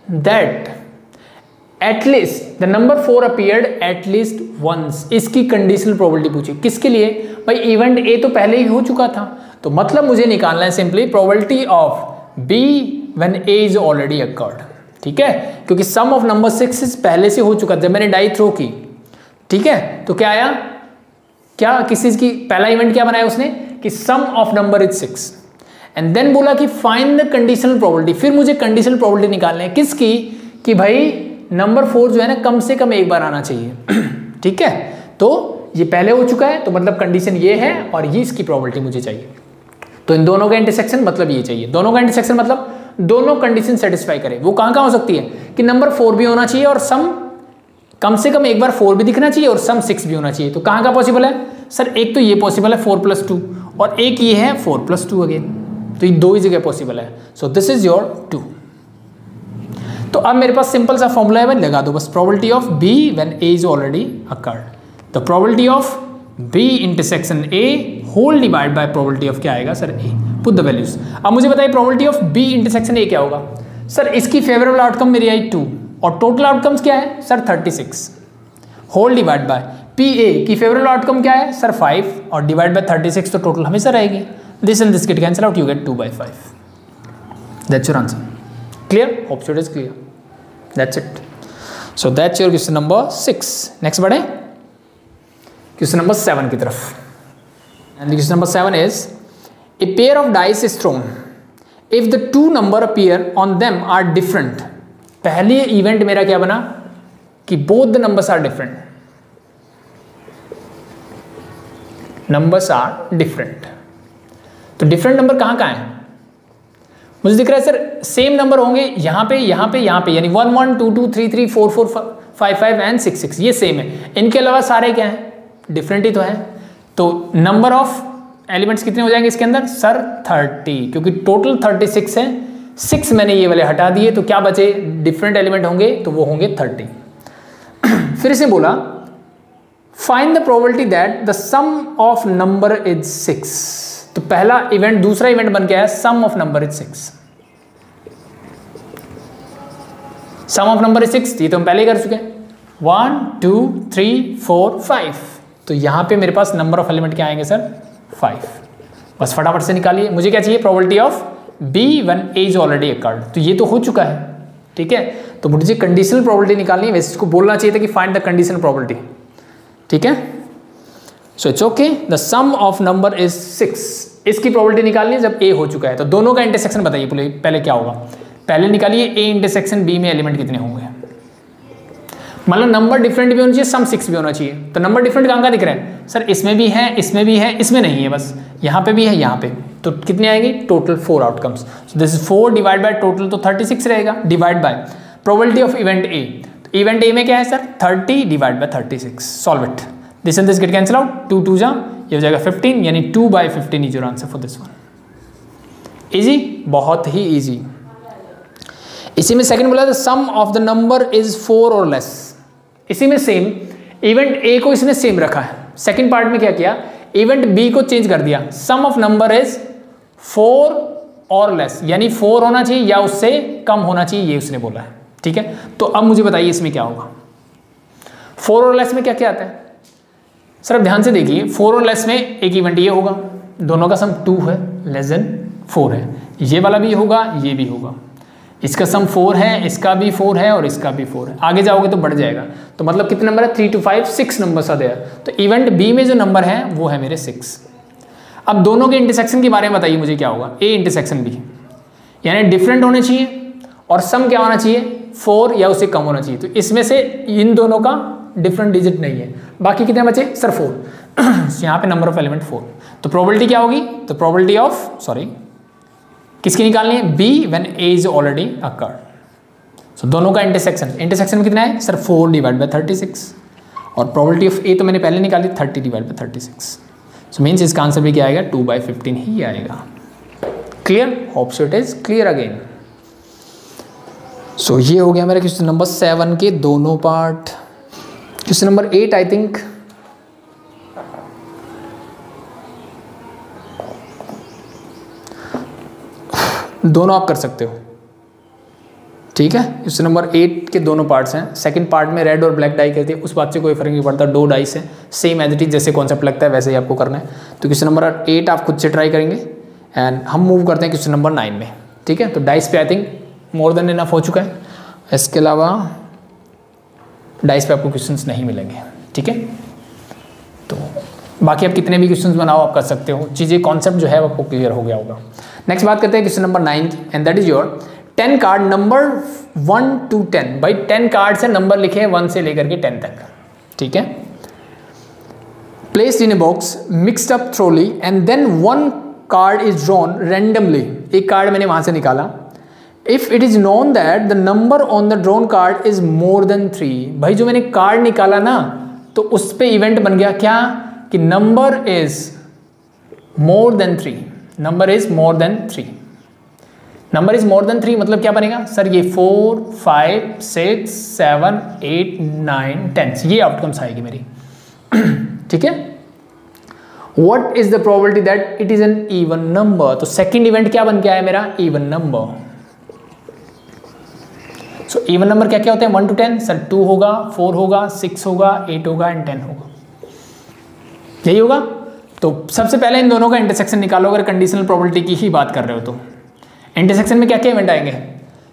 that at least the number 4 appeared at least once, इसकी कंडीशनल प्रोबेबिलिटी पूछी। किसके लिए भाई, इवेंट ए तो पहले ही हो चुका था, तो मतलब मुझे निकालना है simply probability of B when A is already occurred, ठीक है। क्योंकि सम ऑफ नंबर 6 पहले से हो चुका था जब मैंने डाई थ्रो की, ठीक है। तो क्या आया, क्या किस चीज की, पहला इवेंट क्या बनाया उसने कि sum of number is 6 and then बोला कि फाइंड द कंडीशनल प्रोबेबिलिटी। फिर मुझे कंडीशनल प्रोबेबिलिटी निकालनी है किसकी, कि भाई नंबर 4 जो है ना कम से कम एक बार आना चाहिए। ठीक है, तो ये पहले हो चुका है, तो मतलब कंडीशन ये है और ये इसकी प्रोबेबिलिटी मुझे चाहिए। तो इन दोनों का इंटरसेक्शन मतलब ये चाहिए, दोनों का इंटरसेक्शन मतलब दोनों कंडीशन सेटिस्फाई करे। वो कहाँ कहाँ हो सकती है कि नंबर 4 भी होना चाहिए और सम कम से कम एक बार 4 भी दिखना चाहिए और सम 6 भी होना चाहिए। तो कहाँ का पॉसिबल है सर, एक तो ये पॉसिबल है 4 + 2 और एक ये है 4 + 2 अगेन, तो ये दो ही जगह पॉसिबल है। सो दिस इज योर 2। तो अब मेरे पास सिंपल सा फॉर्मूला है, लगा दो बस, probability of B when A is already occurred. The probability of B intersection A whole divide by probability of क्या आएगा sir A, put the values. अब मुझे बताइए probability of B intersection A क्या होगा सर, इसकी फेवरेबल आउटकम मेरी आई 2 और टोटल आउटकम्स क्या है sir 36 whole divide by P A की फेवरेबल आउटकम क्या है सर 5 और डिवाइड बाय 36, तो टोटल हमेशा रहेगी। This and this get cancel out, you get 2/5। That's your answer. Clear, hope so it is clear, that's it. So that's your question number 6। Next बढ़े question number 7 की तरफ। And question number 7 is a pair of dice is thrown if the 2 number appear on them are different. पहले event मेरा क्या बना कि both the numbers are different, numbers are different. तो different number कहां कहां है, मुझे दिख रहा है सर सेम नंबर होंगे यहां पे यहां पे यहां पे, यानी 1 1 2 2 3 3 4 4 5 5 एंड 6 6 ये सेम है। इनके अलावा सारे क्या हैं, डिफरेंट ही तो है। तो नंबर ऑफ एलिमेंट्स कितने हो जाएंगे इसके अंदर सर 30, क्योंकि टोटल 36 है, 6 मैंने ये वाले हटा दिए, तो क्या बचे डिफरेंट एलिमेंट होंगे, तो वो होंगे 30। फिर इसने बोला find the probability that the sum of number is 6। तो पहला इवेंट, दूसरा इवेंट बन के आया sum of number is 6। Sum of number is 6, ये तो हम पहले ही कर चुके हैं, 1 2 3 4 5। तो यहां पे मेरे पास नंबर ऑफ एलिमेंट क्या आएंगे सर 5। बस फटाफट से निकालिए। मुझे क्या चाहिए, probability of B when A is already occurred. तो ये तो हो चुका है, ठीक है, तो मुझे कंडीशनल प्रोबेबिलिटी निकालनी है। वैसे इसको बोलना चाहिए था कि फाइंड द कंडीशनल प्रोबेबिलिटी, ठीक है। So it's okay, the sum of number is 6, इसकी प्रोबेबिलिटी निकालनी है जब ए हो चुका है। तो दोनों का इंटरसेक्शन बताइए पहले क्या होगा, पहले निकालिए ए इंटरसेक्शन बी में एलिमेंट कितने होंगे। मतलब नंबर डिफरेंट भी होना चाहिए, सम 6 भी होना चाहिए। तो नंबर डिफरेंट कहाँ दिख रहे हैं सर, इसमें भी है, इसमें भी है, इसमें नहीं है, बस यहाँ पे भी है, यहाँ पे। तो कितने आएंगे total 4 outcomes. So this is 4 divide by total, तो 36 रहेगा, divide by probability of event A. तो इवेंट ए में क्या है sir 30 divide by 36, solve it. This and this get cancel out, 2 2 जा, ये हो जाएगा 15, यानी 2/15 is your answer for this one. Easy, बहुत ही इजी। इसी में सेकंड बोला, the sum of the number is 4 और लेस। इसी में सेम इवेंट ए को इसने सेम रखा है, सेकंड पार्ट में क्या किया, इवेंट बी को चेंज कर दिया, सम ऑफ नंबर इज 4 और लेस, यानी 4 होना चाहिए या उससे कम होना चाहिए, ये उसने बोला है, ठीक है। तो अब मुझे बताइए इसमें क्या होगा, 4 और लेस में क्या क्या आता है सर, अब ध्यान से देखिए। 4 और लेस में एक इवेंट ये होगा, दोनों का सम 2 है, लेस देन 4 है, ये वाला भी होगा, ये भी होगा, इसका सम 4 है, इसका भी 4 है और इसका भी 4 है। आगे जाओगे तो बढ़ जाएगा, तो मतलब कितने नंबर है 3 to 5 6 नंबर आ गया। तो इवेंट बी में जो नंबर है वो है मेरे 6। अब दोनों के इंटरसेक्शन के बारे में बताइए मुझे क्या होगा, ए इंटरसेक्शन बी, यानी डिफरेंट होने चाहिए और सम क्या होना चाहिए 4 या उससे कम होना चाहिए। तो इसमें से इन दोनों का डिफरेंट डिजिट नहीं है, बाकी कितने बचे सर 4। यहाँ पे नंबर ऑफ एलिमेंट 4। तो प्रोबेबिलिटी क्या होगी, तो प्रोबेबिलिटी ऑफ किसकी निकालनी है, B when A is already occurred. So दोनों का इंटरसेक्शन में कितना है सर 4 डिवाइड बाय 36, और प्रोबेबिलिटी ऑफ ए तो मैंने पहले निकाली 30 डिवाइड बाय 36। सो मीन्स इसका आंसर भी क्या आएगा 2/15 ही आएगा। Clear, hope so it is clear again. So ये हो गया मेरा क्वेश्चन नंबर 7 के दोनों part. Question number 8 I think दोनों आप कर सकते हो, ठीक है। क्वेश्चन नंबर 8 के दोनों पार्ट्स हैं। सेकंड पार्ट में रेड और ब्लैक डाई कहती है, उस बात से कोई फर्क नहीं पड़ता, 2 डाइस है, सेम एज इट इज, जैसे कॉन्सेप्ट लगता है वैसे ही आपको करना है। तो क्वेश्चन नंबर 8 आप खुद से ट्राई करेंगे एंड हम मूव करते हैं क्वेश्चन नंबर 9 में, ठीक है। तो डाइस पे I think more than enough हो चुका है, इसके अलावा डाइस पे आपको क्वेश्चंस नहीं मिलेंगे, ठीक है। तो बाकी आप कितने भी क्वेश्चंस बनाओ आप कर सकते हो, चीज़ें कॉन्सेप्ट जो है वो आपको क्लियर हो गया होगा। नेक्स्ट बात करते हैं क्वेश्चन नंबर 9 की, and that is your 10 card number 1 to 10। भाई 10 कार्ड से नंबर लिखे हैं 1 से लेकर के 10 तक, ठीक है। Placed in a box mixed up thoroughly and then 1 card is drawn randomly. एक कार्ड मैंने वहां से निकाला। If it is known that the number on the drawn card is more than 3। भाई जो मैंने कार्ड निकाला ना, तो उस पे इवेंट बन गया क्या कि number is more than 3। Number is more than 3। Number is more than 3 मतलब क्या बनेगा सर, ये 4, 5, 6, 7, 8, 9, 10 ये आउटकम्स आएगी मेरी। ठीक है। What is the probability that it is an even number? तो सेकेंड इवेंट क्या बन के आया मेरा, even number. So even number क्या क्या होते हैं 1 to 10? सर 2 होगा, 4 होगा, 6 होगा, 8 होगा एंड 10 होगा, यही होगा। तो सबसे पहले इन दोनों का इंटरसेक्शन निकालो अगर कंडीशनल प्रोबेबिलिटी की ही बात कर रहे हो तो। इंटरसेक्शन में क्या क्या इवेंट आएंगे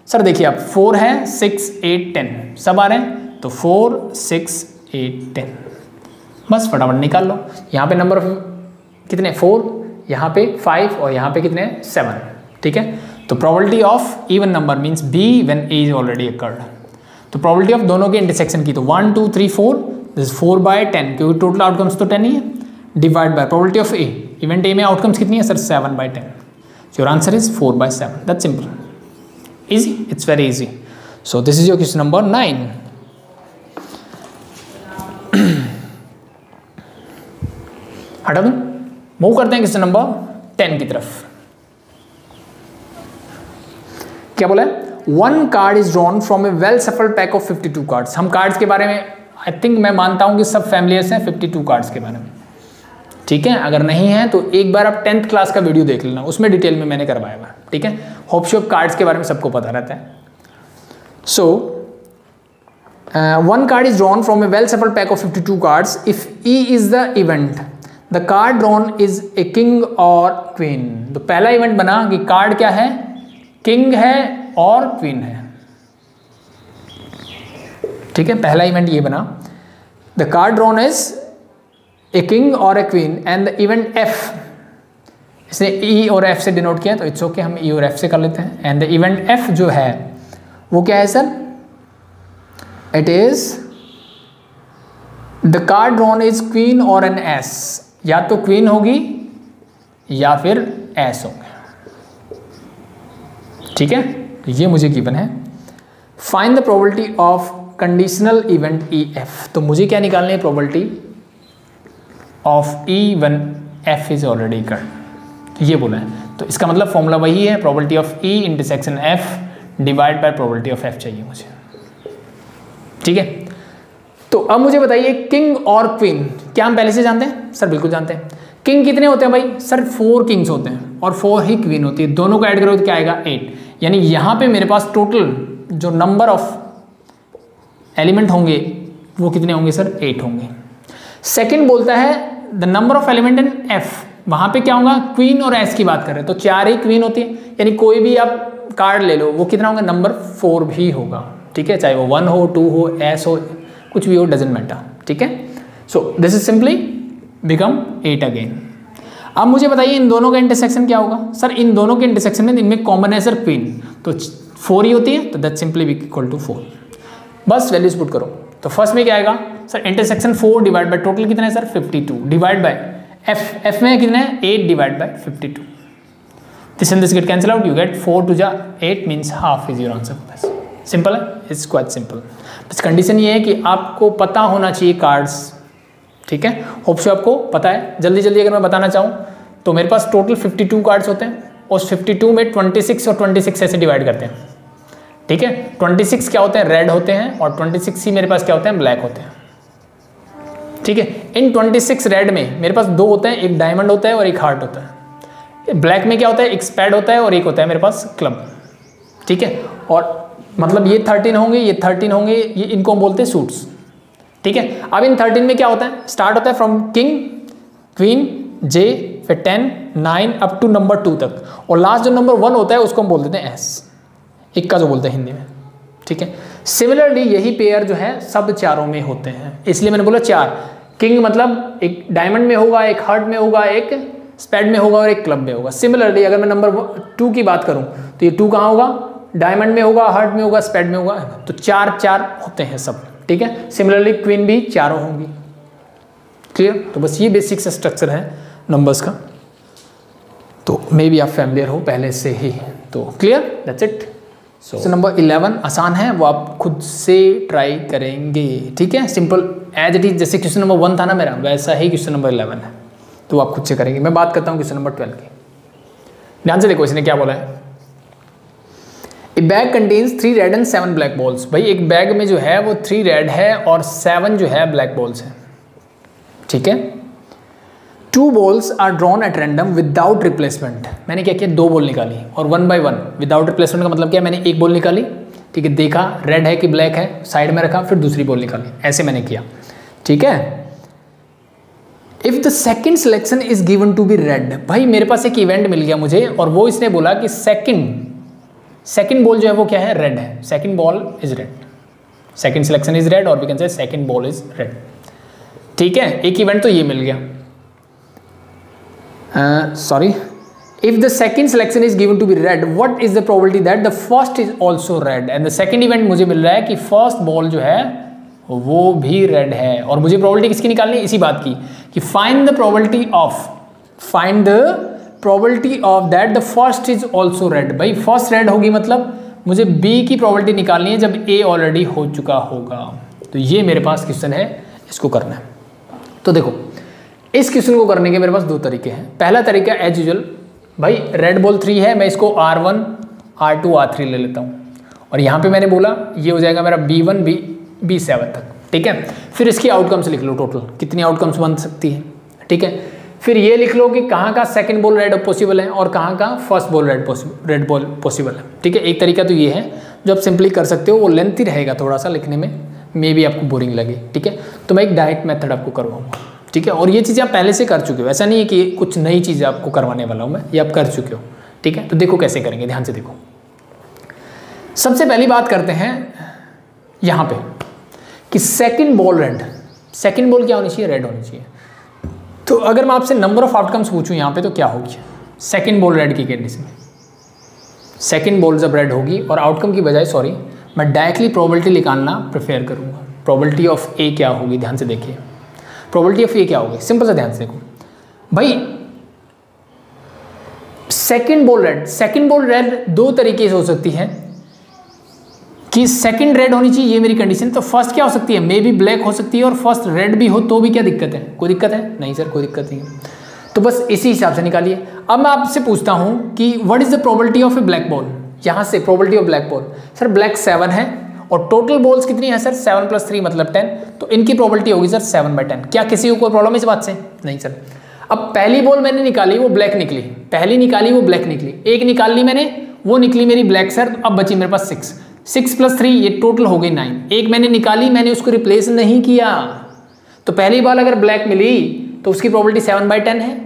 सर, देखिए आप 4 है, 6, 8, 10 सब आ रहे हैं, तो 4, 6, 8, 10 बस फटाफट निकाल लो। यहाँ पे नंबर कितने 4, यहाँ पे 5 और यहाँ पे कितने 7, ठीक है। तो probability of even number means B when A is already occurred. तो प्रोबेबिलिटी ऑफ दोनों के इंटरसेक्शन की तो 1, 2, 3, 4 दिस 4/10 क्योंकि टोटल आउटकम्स तो 10 ही है, divide by probability of A, event A में आउटकम्स कितनी है sir 7/10। Your answer is 4/7। That's simple, easy, it's very easy. So this is your question number 9। हटा दूं, मूव करते हैं क्वेश्चन नंबर 10 की तरफ। क्या बोला है, 1 card is drawn from A well shuffled pack of 52 cards. हम कार्ड्स के बारे में आई थिंक मैं मानता हूं कि सब फैमिलियर्स हैं 52 कार्ड्स के बारे में, ठीक है। अगर नहीं है तो एक बार आप 10th क्लास का वीडियो देख लेना, उसमें डिटेल में मैंने करवाया हुआ, ठीक है। होप शो कार्ड्स के बारे में सबको पता रहता है। सो 1 card is drawn from A well shuffled pack of 52 cards if E is the event the card drawn is a king और क्वीन। तो पहला इवेंट बना कि कार्ड क्या है, किंग है और क्वीन है, ठीक है। पहला इवेंट ये बना, the card drawn is a king और a queen and the event F, इसने ई और एफ से डिनोट किया तो इट्स ओके, हम ई और एफ से कर लेते हैं। एंड द इवेंट एफ जो है वो क्या है sir, it is the card drawn is queen और एन एस, या तो क्वीन होगी या फिर एस होगा, ठीक है। तो ये मुझे गिवन है। Find the probability of conditional event E F. तो मुझे क्या निकालनी है, probability of E one F is already occurred, ये बोला है। तो इसका मतलब फॉर्मूला वही है, probability of E intersection F divide by probability of F चाहिए मुझे, ठीक है। तो अब मुझे बताइए किंग और क्वीन क्या हम पहले से जानते हैं सर, बिल्कुल जानते हैं। किंग कितने होते हैं भाई सर, 4 किंग्स होते हैं और 4 ही क्वीन होती है, दोनों को ऐड करो तो क्या आएगा 8। यानी यहाँ पे मेरे पास टोटल जो नंबर ऑफ एलिमेंट होंगे वो कितने होंगे सर, 8 होंगे। सेकंड बोलता है the number of element in F, वहाँ पे क्या होगा, क्वीन और एस की बात कर रहे हैं तो 4 ही क्वीन होती है, यानी कोई भी आप कार्ड ले लो वो कितना होगा, नंबर 4 भी होगा, ठीक है। चाहे वो 1 हो, 2 हो, एस हो, कुछ भी हो, डजेंट मैटर, ठीक है। सो this is simply become 8 again. अब मुझे बताइए इन दोनों का इंटरसेक्शन क्या होगा सर, इन दोनों के इंटरसेक्शन में इनमें कॉमन है सर क्वीन, तो 4 ही होती है, तो दैट सिंपली इक्वल टू 4। बस वैल्यूज पुट करो। तो फर्स्ट में क्या आएगा sir, intersection 4 divide by total कितना है sir 52 divide by F, F में कितना है 8 divide by 52। This and this get cancel out, you gate 4 to 8 means half is your answer. बस सिंपल है, इट्स क्वाइट सिंपल। बस कंडीशन ये है कि आपको पता होना चाहिए कार्ड्स, ठीक है। होप सो आपको पता है। जल्दी जल्दी अगर मैं बताना चाहूँ तो मेरे पास टोटल 52 कार्ड्स होते हैं, उस 52 में 26 और 26 ऐसे डिवाइड करते हैं, ठीक है। 26 क्या होते हैं, रेड होते हैं, और 26 ही मेरे पास क्या होते हैं, ब्लैक होते हैं, ठीक है। इन 26 रेड में मेरे पास 2 होते हैं, एक डायमंड होता है और एक हार्ट होता है। ब्लैक में क्या होता है, एक स्पैड होता है और एक होता है मेरे पास क्लब, ठीक है। और मतलब ये 13 होंगे, ये 13 होंगे, ये इनको हम बोलते हैं सूट्स, ठीक है। अब इन 13 में क्या होता है, स्टार्ट होता है फ्रॉम किंग, क्वीन, जे, फिर 10, 9 अप टू नंबर 2 तक, और लास्ट जो नंबर 1 होता है उसको हम बोल देते हैं एस, इक्का जो बोलते हैं हिंदी में, ठीक है। सिमिलरली यही पेयर जो है सब चारों में होते हैं, इसलिए मैंने बोला 4। किंग मतलब एक डायमंड में होगा, एक हार्ट में होगा, एक स्पेड में होगा और एक क्लब में होगा। सिमिलरली अगर मैं नंबर 2 की बात करूं तो ये 2 कहाँ होगा, डायमंड में होगा, हार्ट में होगा, स्पेड में होगा, तो 4 होते हैं सब, ठीक है। सिमिलरली क्वीन भी 4 होंगी, क्लियर। तो बस ये बेसिक सा स्ट्रक्चर है नंबर्स का, तो मे बी आप फैमिलियर हो पहले से ही, तो clear, that's it. So number 11 आसान है, वो आप खुद से ट्राई करेंगे, ठीक है। सिंपल एज इट इज, जैसे क्वेश्चन नंबर 1 था ना मेरा, वैसा ही क्वेश्चन नंबर 11 है, तो आप खुद से करेंगे। मैं बात करता हूँ क्वेश्चन नंबर 12 की। ध्यान से देखो इसने क्या बोला है, ए bag contains 3 red and 7 black balls. भाई एक बैग में जो है वो 3 रेड है और 7 जो है ब्लैक बॉल्स है, ठीक है। 2 balls are drawn at random without replacement. मैंने क्या किया, 2 बॉल निकाली और 1 by 1 विदाउट रिप्लेसमेंट का मतलब क्या है, मैंने एक बॉल निकाली, ठीक है, देखा रेड है कि ब्लैक है, साइड में रखा, फिर दूसरी बॉल निकाली, ऐसे मैंने किया, ठीक है। If the second selection is given to be red, भाई मेरे पास एक इवेंट मिल गया मुझे और वो इसने बोला कि सेकंड बॉल जो है वो क्या है, रेड है, second ball is red, second selection is red और we can say second ball is red, ठीक है। एक इवेंट तो ये मिल गया, sorry, if the second selection is given to be red what is the probability that the first is also red, and the second event मुझे मिल रहा है कि फर्स्ट बॉल जो है वो भी रेड है, और मुझे प्रोबेबिलिटी किसकी निकालनी है, इसी बात की कि find the probability of that the first is also red. भाई फर्स्ट रेड होगी मतलब मुझे बी की प्रोबेबिलिटी निकालनी है जब ए ऑलरेडी हो चुका होगा। तो ये मेरे पास क्वेश्चन है, इसको करना है। तो देखो इस क्वेश्चन को करने के मेरे पास 2 तरीके हैं। पहला तरीका एज यूजुअल, भाई रेड बॉल 3 है, मैं इसको R1 R2 R3 ले लेता हूँ, और यहाँ पे मैंने बोला ये हो जाएगा मेरा B1 B7 तक, ठीक है। फिर इसकी आउटकम्स लिख लो, टोटल कितनी आउटकम्स बन सकती है, ठीक है। फिर ये लिख लो कि कहाँ का सेकंड बॉल रेड पॉसिबल है और कहाँ का first ball red ball possible है, ठीक है। एक तरीका तो ये है जो आप सिंपली कर सकते हो, वो लेंथी रहेगा थोड़ा सा लिखने में, मे बी आपको बोरिंग लगे, ठीक है। तो मैं एक डायरेक्ट मेथड आपको करवाऊंगा, ठीक है। और ये चीज़ें आप पहले से कर चुके हो, ऐसा नहीं है कि कुछ नई चीज़ें आपको करवाने वाला हूँ मैं, ये आप कर चुके हो, ठीक है। तो देखो कैसे करेंगे, ध्यान से देखो। सबसे पहली बात करते हैं यहाँ पे कि second ball red, second ball क्या होनी चाहिए, रेड होनी चाहिए। तो अगर मैं आपसे नंबर ऑफ आउटकम्स पूछूं यहाँ पे तो क्या होगी, सेकंड बॉल रेड की कंडीशन में सेकंड बॉल जब रेड होगी, और आउटकम की बजाय सॉरी मैं डायरेक्टली प्रोबेबिलिटी निकालना प्रेफर करूँगा। प्रोबेबिलिटी ऑफ ए क्या होगी, ध्यान से देखिए, प्रोबेबिलिटी ऑफ ए क्या होगी, सिंपल सा ध्यान से देखो भाई। सेकंड बॉल रेड 2 तरीके से हो सकती है कि सेकंड रेड होनी चाहिए, ये मेरी कंडीशन। तो फर्स्ट क्या हो सकती है, मे बी ब्लैक हो सकती है, और फर्स्ट रेड भी हो तो भी क्या दिक्कत है, कोई दिक्कत है नहीं सर, कोई दिक्कत नहीं है। तो बस इसी हिसाब से निकालिए। अब मैं आपसे पूछता हूं कि what is the probability of A black ball, यहां से probability of black ball, sir black 7 है और टोटल बॉल्स कितनी है सर, 7 + 3 मतलब 10, तो इनकी प्रोबेबिलिटी होगी सर 7/10। क्या किसी को कोई प्रॉब्लम इस बात से, नहीं सर। अब पहली बॉल मैंने निकाली वो ब्लैक निकली, पहली निकाली वो ब्लैक निकली, एक निकाल ली मैंने वो निकली मेरी ब्लैक सर, अब बची मेरे पास 6 + 3 ये टोटल हो गई 9। एक मैंने निकाली, मैंने उसको रिप्लेस नहीं किया, तो पहली बॉल अगर ब्लैक मिली तो उसकी प्रोबेबिलिटी 7/10 है।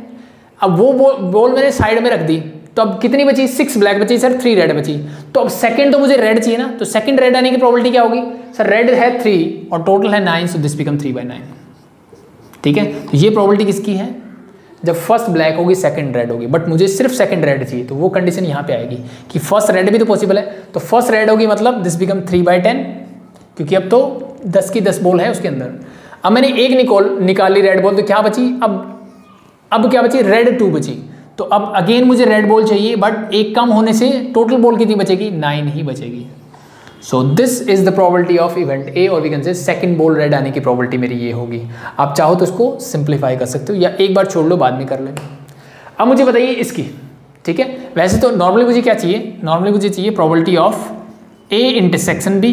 अब वो बॉल मैंने साइड में रख दी, तो अब कितनी बची, 6 ब्लैक बची सर, 3 रेड बची। तो अब सेकंड तो मुझे रेड चाहिए ना, तो सेकंड रेड आने की प्रोबेबिलिटी क्या होगी सर, रेड है 3 और टोटल है 9, सो दिस बिकम 3/9, ठीक है। तो ये प्रोबेबिलिटी किसकी है, जब फर्स्ट ब्लैक होगी सेकंड रेड होगी, बट मुझे सिर्फ सेकंड रेड चाहिए, तो वो कंडीशन यहाँ पे आएगी कि फर्स्ट रेड भी तो पॉसिबल है, तो फर्स्ट रेड होगी मतलब दिस बिकम 3/10, क्योंकि अब तो 10 की 10 बॉल है उसके अंदर। अब मैंने एक निकाली रेड बॉल, तो क्या बची, अब क्या बची, रेड 2 बची। तो अब अगेन मुझे रेड बॉल चाहिए, बट एक कम होने से टोटल बॉल कितनी बचेगी, 9 ही बचेगी। So this is the probability of event A, और we can say second ball red आने की प्रोबेबिलिटी मेरी ये होगी। आप चाहो तो इसको सिंप्लीफाई कर सकते हो, या एक बार छोड़ लो बाद में कर लेना। अब मुझे बताइए इसकी, ठीक है। वैसे तो नॉर्मली मुझे क्या चाहिए, नॉर्मली मुझे चाहिए probability of A intersection B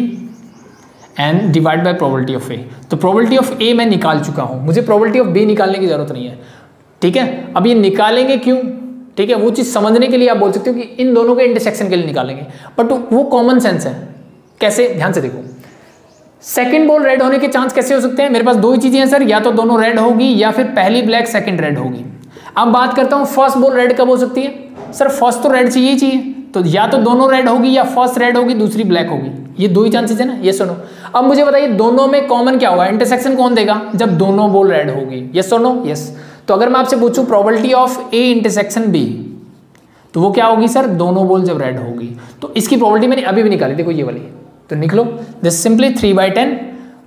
and divide by probability of A. तो प्रोबेबिलिटी ऑफ ए मैं निकाल चुका हूँ, मुझे प्रोबेबिलिटी ऑफ बी निकालने की जरूरत नहीं है, ठीक है। अब ये निकालेंगे क्यों, ठीक है, वो चीज़ समझने के लिए आप बोल सकते हो कि इन दोनों के इंटरसेक्शन के लिए निकालेंगे, बट वो कॉमन सेंस है। कैसे, ध्यान से देखो, सेकंड बॉल रेड होने के चांस कैसे हो सकते हैं, मेरे पास 2 ही चीजें हैं सर, या तो दोनों रेड होगी या फिर पहली ब्लैक सेकंड रेड होगी। अब बात करता हूं फर्स्ट बॉल रेड कब हो सकती है, सर फर्स्ट तो रेड चाहिए ही चाहिए, तो या तो दोनों रेड होगी या फर्स्ट रेड होगी दूसरी ब्लैक होगी, ये दो ही चांसेस है ना, ये सुनो। अब मुझे बताइए दोनों में कॉमन क्या होगा, इंटरसेक्शन कौन देगा जब दोनों बॉल रेड होगी, यस सुनो यस। तो अगर मैं आपसे पूछूं probability of A intersection B, तो वो क्या होगी सर, दोनों बॉल जब रेड होगी। तो इसकी प्रोबेबिलिटी मैंने अभी भी निकाली, देखो ये वाली, तो निकलो दिस सिंपली 3/10,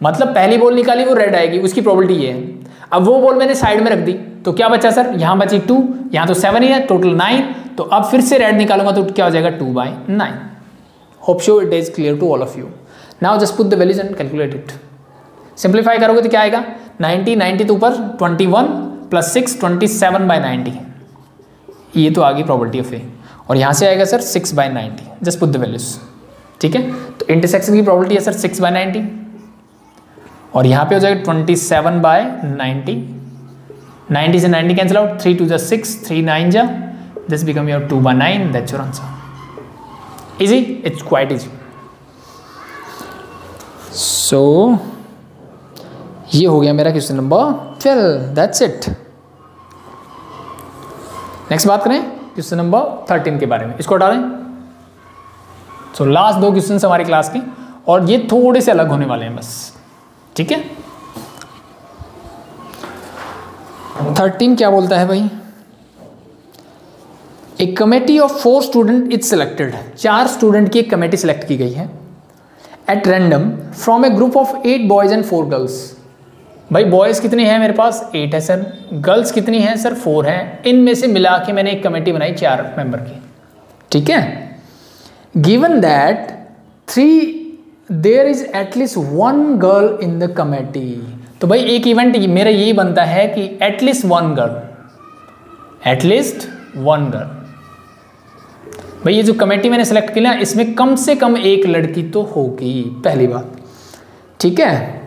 मतलब पहली बॉल निकाली वो रेड आएगी, उसकी प्रोबेबिलिटी ये है। अब वो बॉल मैंने साइड में रख दी, तो क्या बचा सर, यहाँ बची 2, यहाँ तो 7 ही है, टोटल 9, तो अब फिर से रेड निकालूंगा तो क्या हो जाएगा 2/9। Hope so it is clear to all of you. Now just put the values and calculate it. Simplify करोगे तो क्या आएगा, 90 तो ऊपर 21 + 6 27/90, ये तो आ गई प्रोबेबिलिटी ऑफ ए, और यहाँ से आएगा sir 6/90, just put the values, ठीक है। तो इंटरसेक्शन की प्रोबेबिलिटी है सर 6/90, और यहाँ पे हो जाएगा 27/90, 90 से 90 कैंसिल आउट, 3 2 6, 3 9 जा, this become your 2/9, that's your answer. Easy, it's quite easy. So ये हो गया मेरा question number 12, that's it. Next बात करें क्वेश्चन नंबर 13 के बारे में, इसको हटा दें। सो लास्ट 2 क्वेश्चन हमारी क्लास के, और ये थोड़े से अलग होने वाले हैं बस, ठीक है। 13 क्या बोलता है भाई, ए committee of 4 student is selected, 4 student की एक कमेटी सिलेक्ट की गई है at random from A group of 8 boys and 4 girls. भाई बॉयज कितने हैं मेरे पास, 8 है सर, गर्ल्स कितनी हैं सर, 4 हैं, इनमें से मिला के मैंने एक कमेटी बनाई 4 मेंबर की, ठीक है। Given that 3 there is at least 1 girl in the committee, तो भाई एक इवेंट मेरा यही बनता है कि एटलीस्ट 1 गर्ल, एटलीस्ट 1 गर्ल। भाई ये जो कमेटी मैंने सेलेक्ट की ना, इसमें कम से कम एक लड़की तो होगी, पहली बात, ठीक है।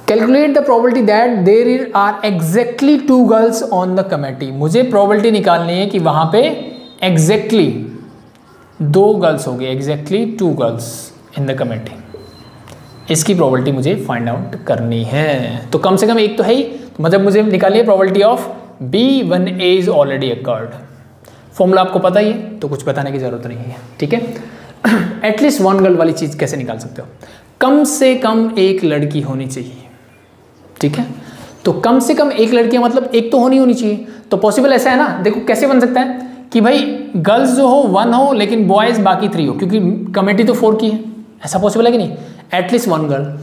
Calculate the probability that there are exactly 2 girls on the committee, मुझे प्रोबेबिलिटी निकालनी है कि वहां पे एग्जैक्टली 2 गर्ल्स होगी, exactly 2 girls in the committee, इसकी प्रोबेबिलिटी मुझे फाइंड आउट करनी है। तो कम से कम एक तो है ही, तो मतलब मुझे निकालनी है probability of B1A is already occurred. Formula आपको पता ही है, तो कुछ बताने की जरूरत नहीं है, ठीक है। एटलीस्ट 1 गर्ल वाली चीज कैसे निकाल सकते हो, कम से कम एक लड़की होनी चाहिए, ठीक है। तो कम से कम एक लड़की मतलब एक तो होनी चाहिए, तो पॉसिबल ऐसा है ना, देखो कैसे बन सकता है कि भाई गर्ल्स जो हो 1 हो लेकिन बॉयज बाकी 3 हो, क्योंकि कमेटी तो 4 की है, ऐसा पॉसिबल है कि नहीं, एटलीस्ट 1 गर्ल।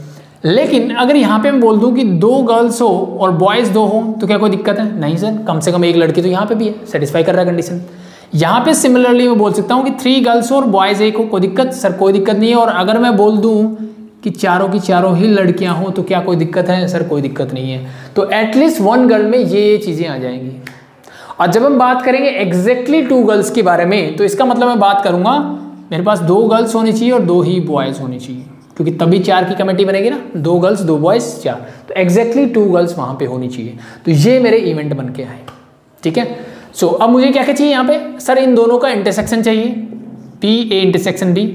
लेकिन अगर यहाँ पे मैं बोल दूँ कि 2 गर्ल्स हो और बॉयज 2 हो, तो क्या कोई दिक्कत है, नहीं सर, कम से कम एक लड़की तो यहाँ पे भी है, सेटिस्फाई कर रहा है कंडीशन। यहाँ पे सिमिलरली मैं बोल सकता हूँ कि 3 गर्ल्स हो और बॉयज 1 हो, कोई दिक्कत सर, कोई दिक्कत नहीं है। और अगर मैं बोल दूँ कि चारों की चारों ही लड़कियां हों, तो क्या कोई दिक्कत है सर, कोई दिक्कत नहीं है। तो एटलीस्ट 1 गर्ल में ये चीज़ें आ जाएंगी। और जब हम बात करेंगे एग्जैक्टली 2 गर्ल्स के बारे में, तो इसका मतलब मैं बात करूंगा मेरे पास 2 गर्ल्स होनी चाहिए और 2 ही बॉयज़ होनी चाहिए, क्योंकि तभी 4 की कमेटी बनेगी ना, 2 गर्ल्स 2 बॉयज़ 4, तो एग्जैक्टली 2 गर्ल्स वहाँ पे होनी चाहिए। तो ये मेरे इवेंट बन के आए, ठीक है। सो अब मुझे क्या क्या चाहिए यहाँ पे, सर इन दोनों का इंटरसेक्शन चाहिए, पी ए इंटरसेक्शन बी,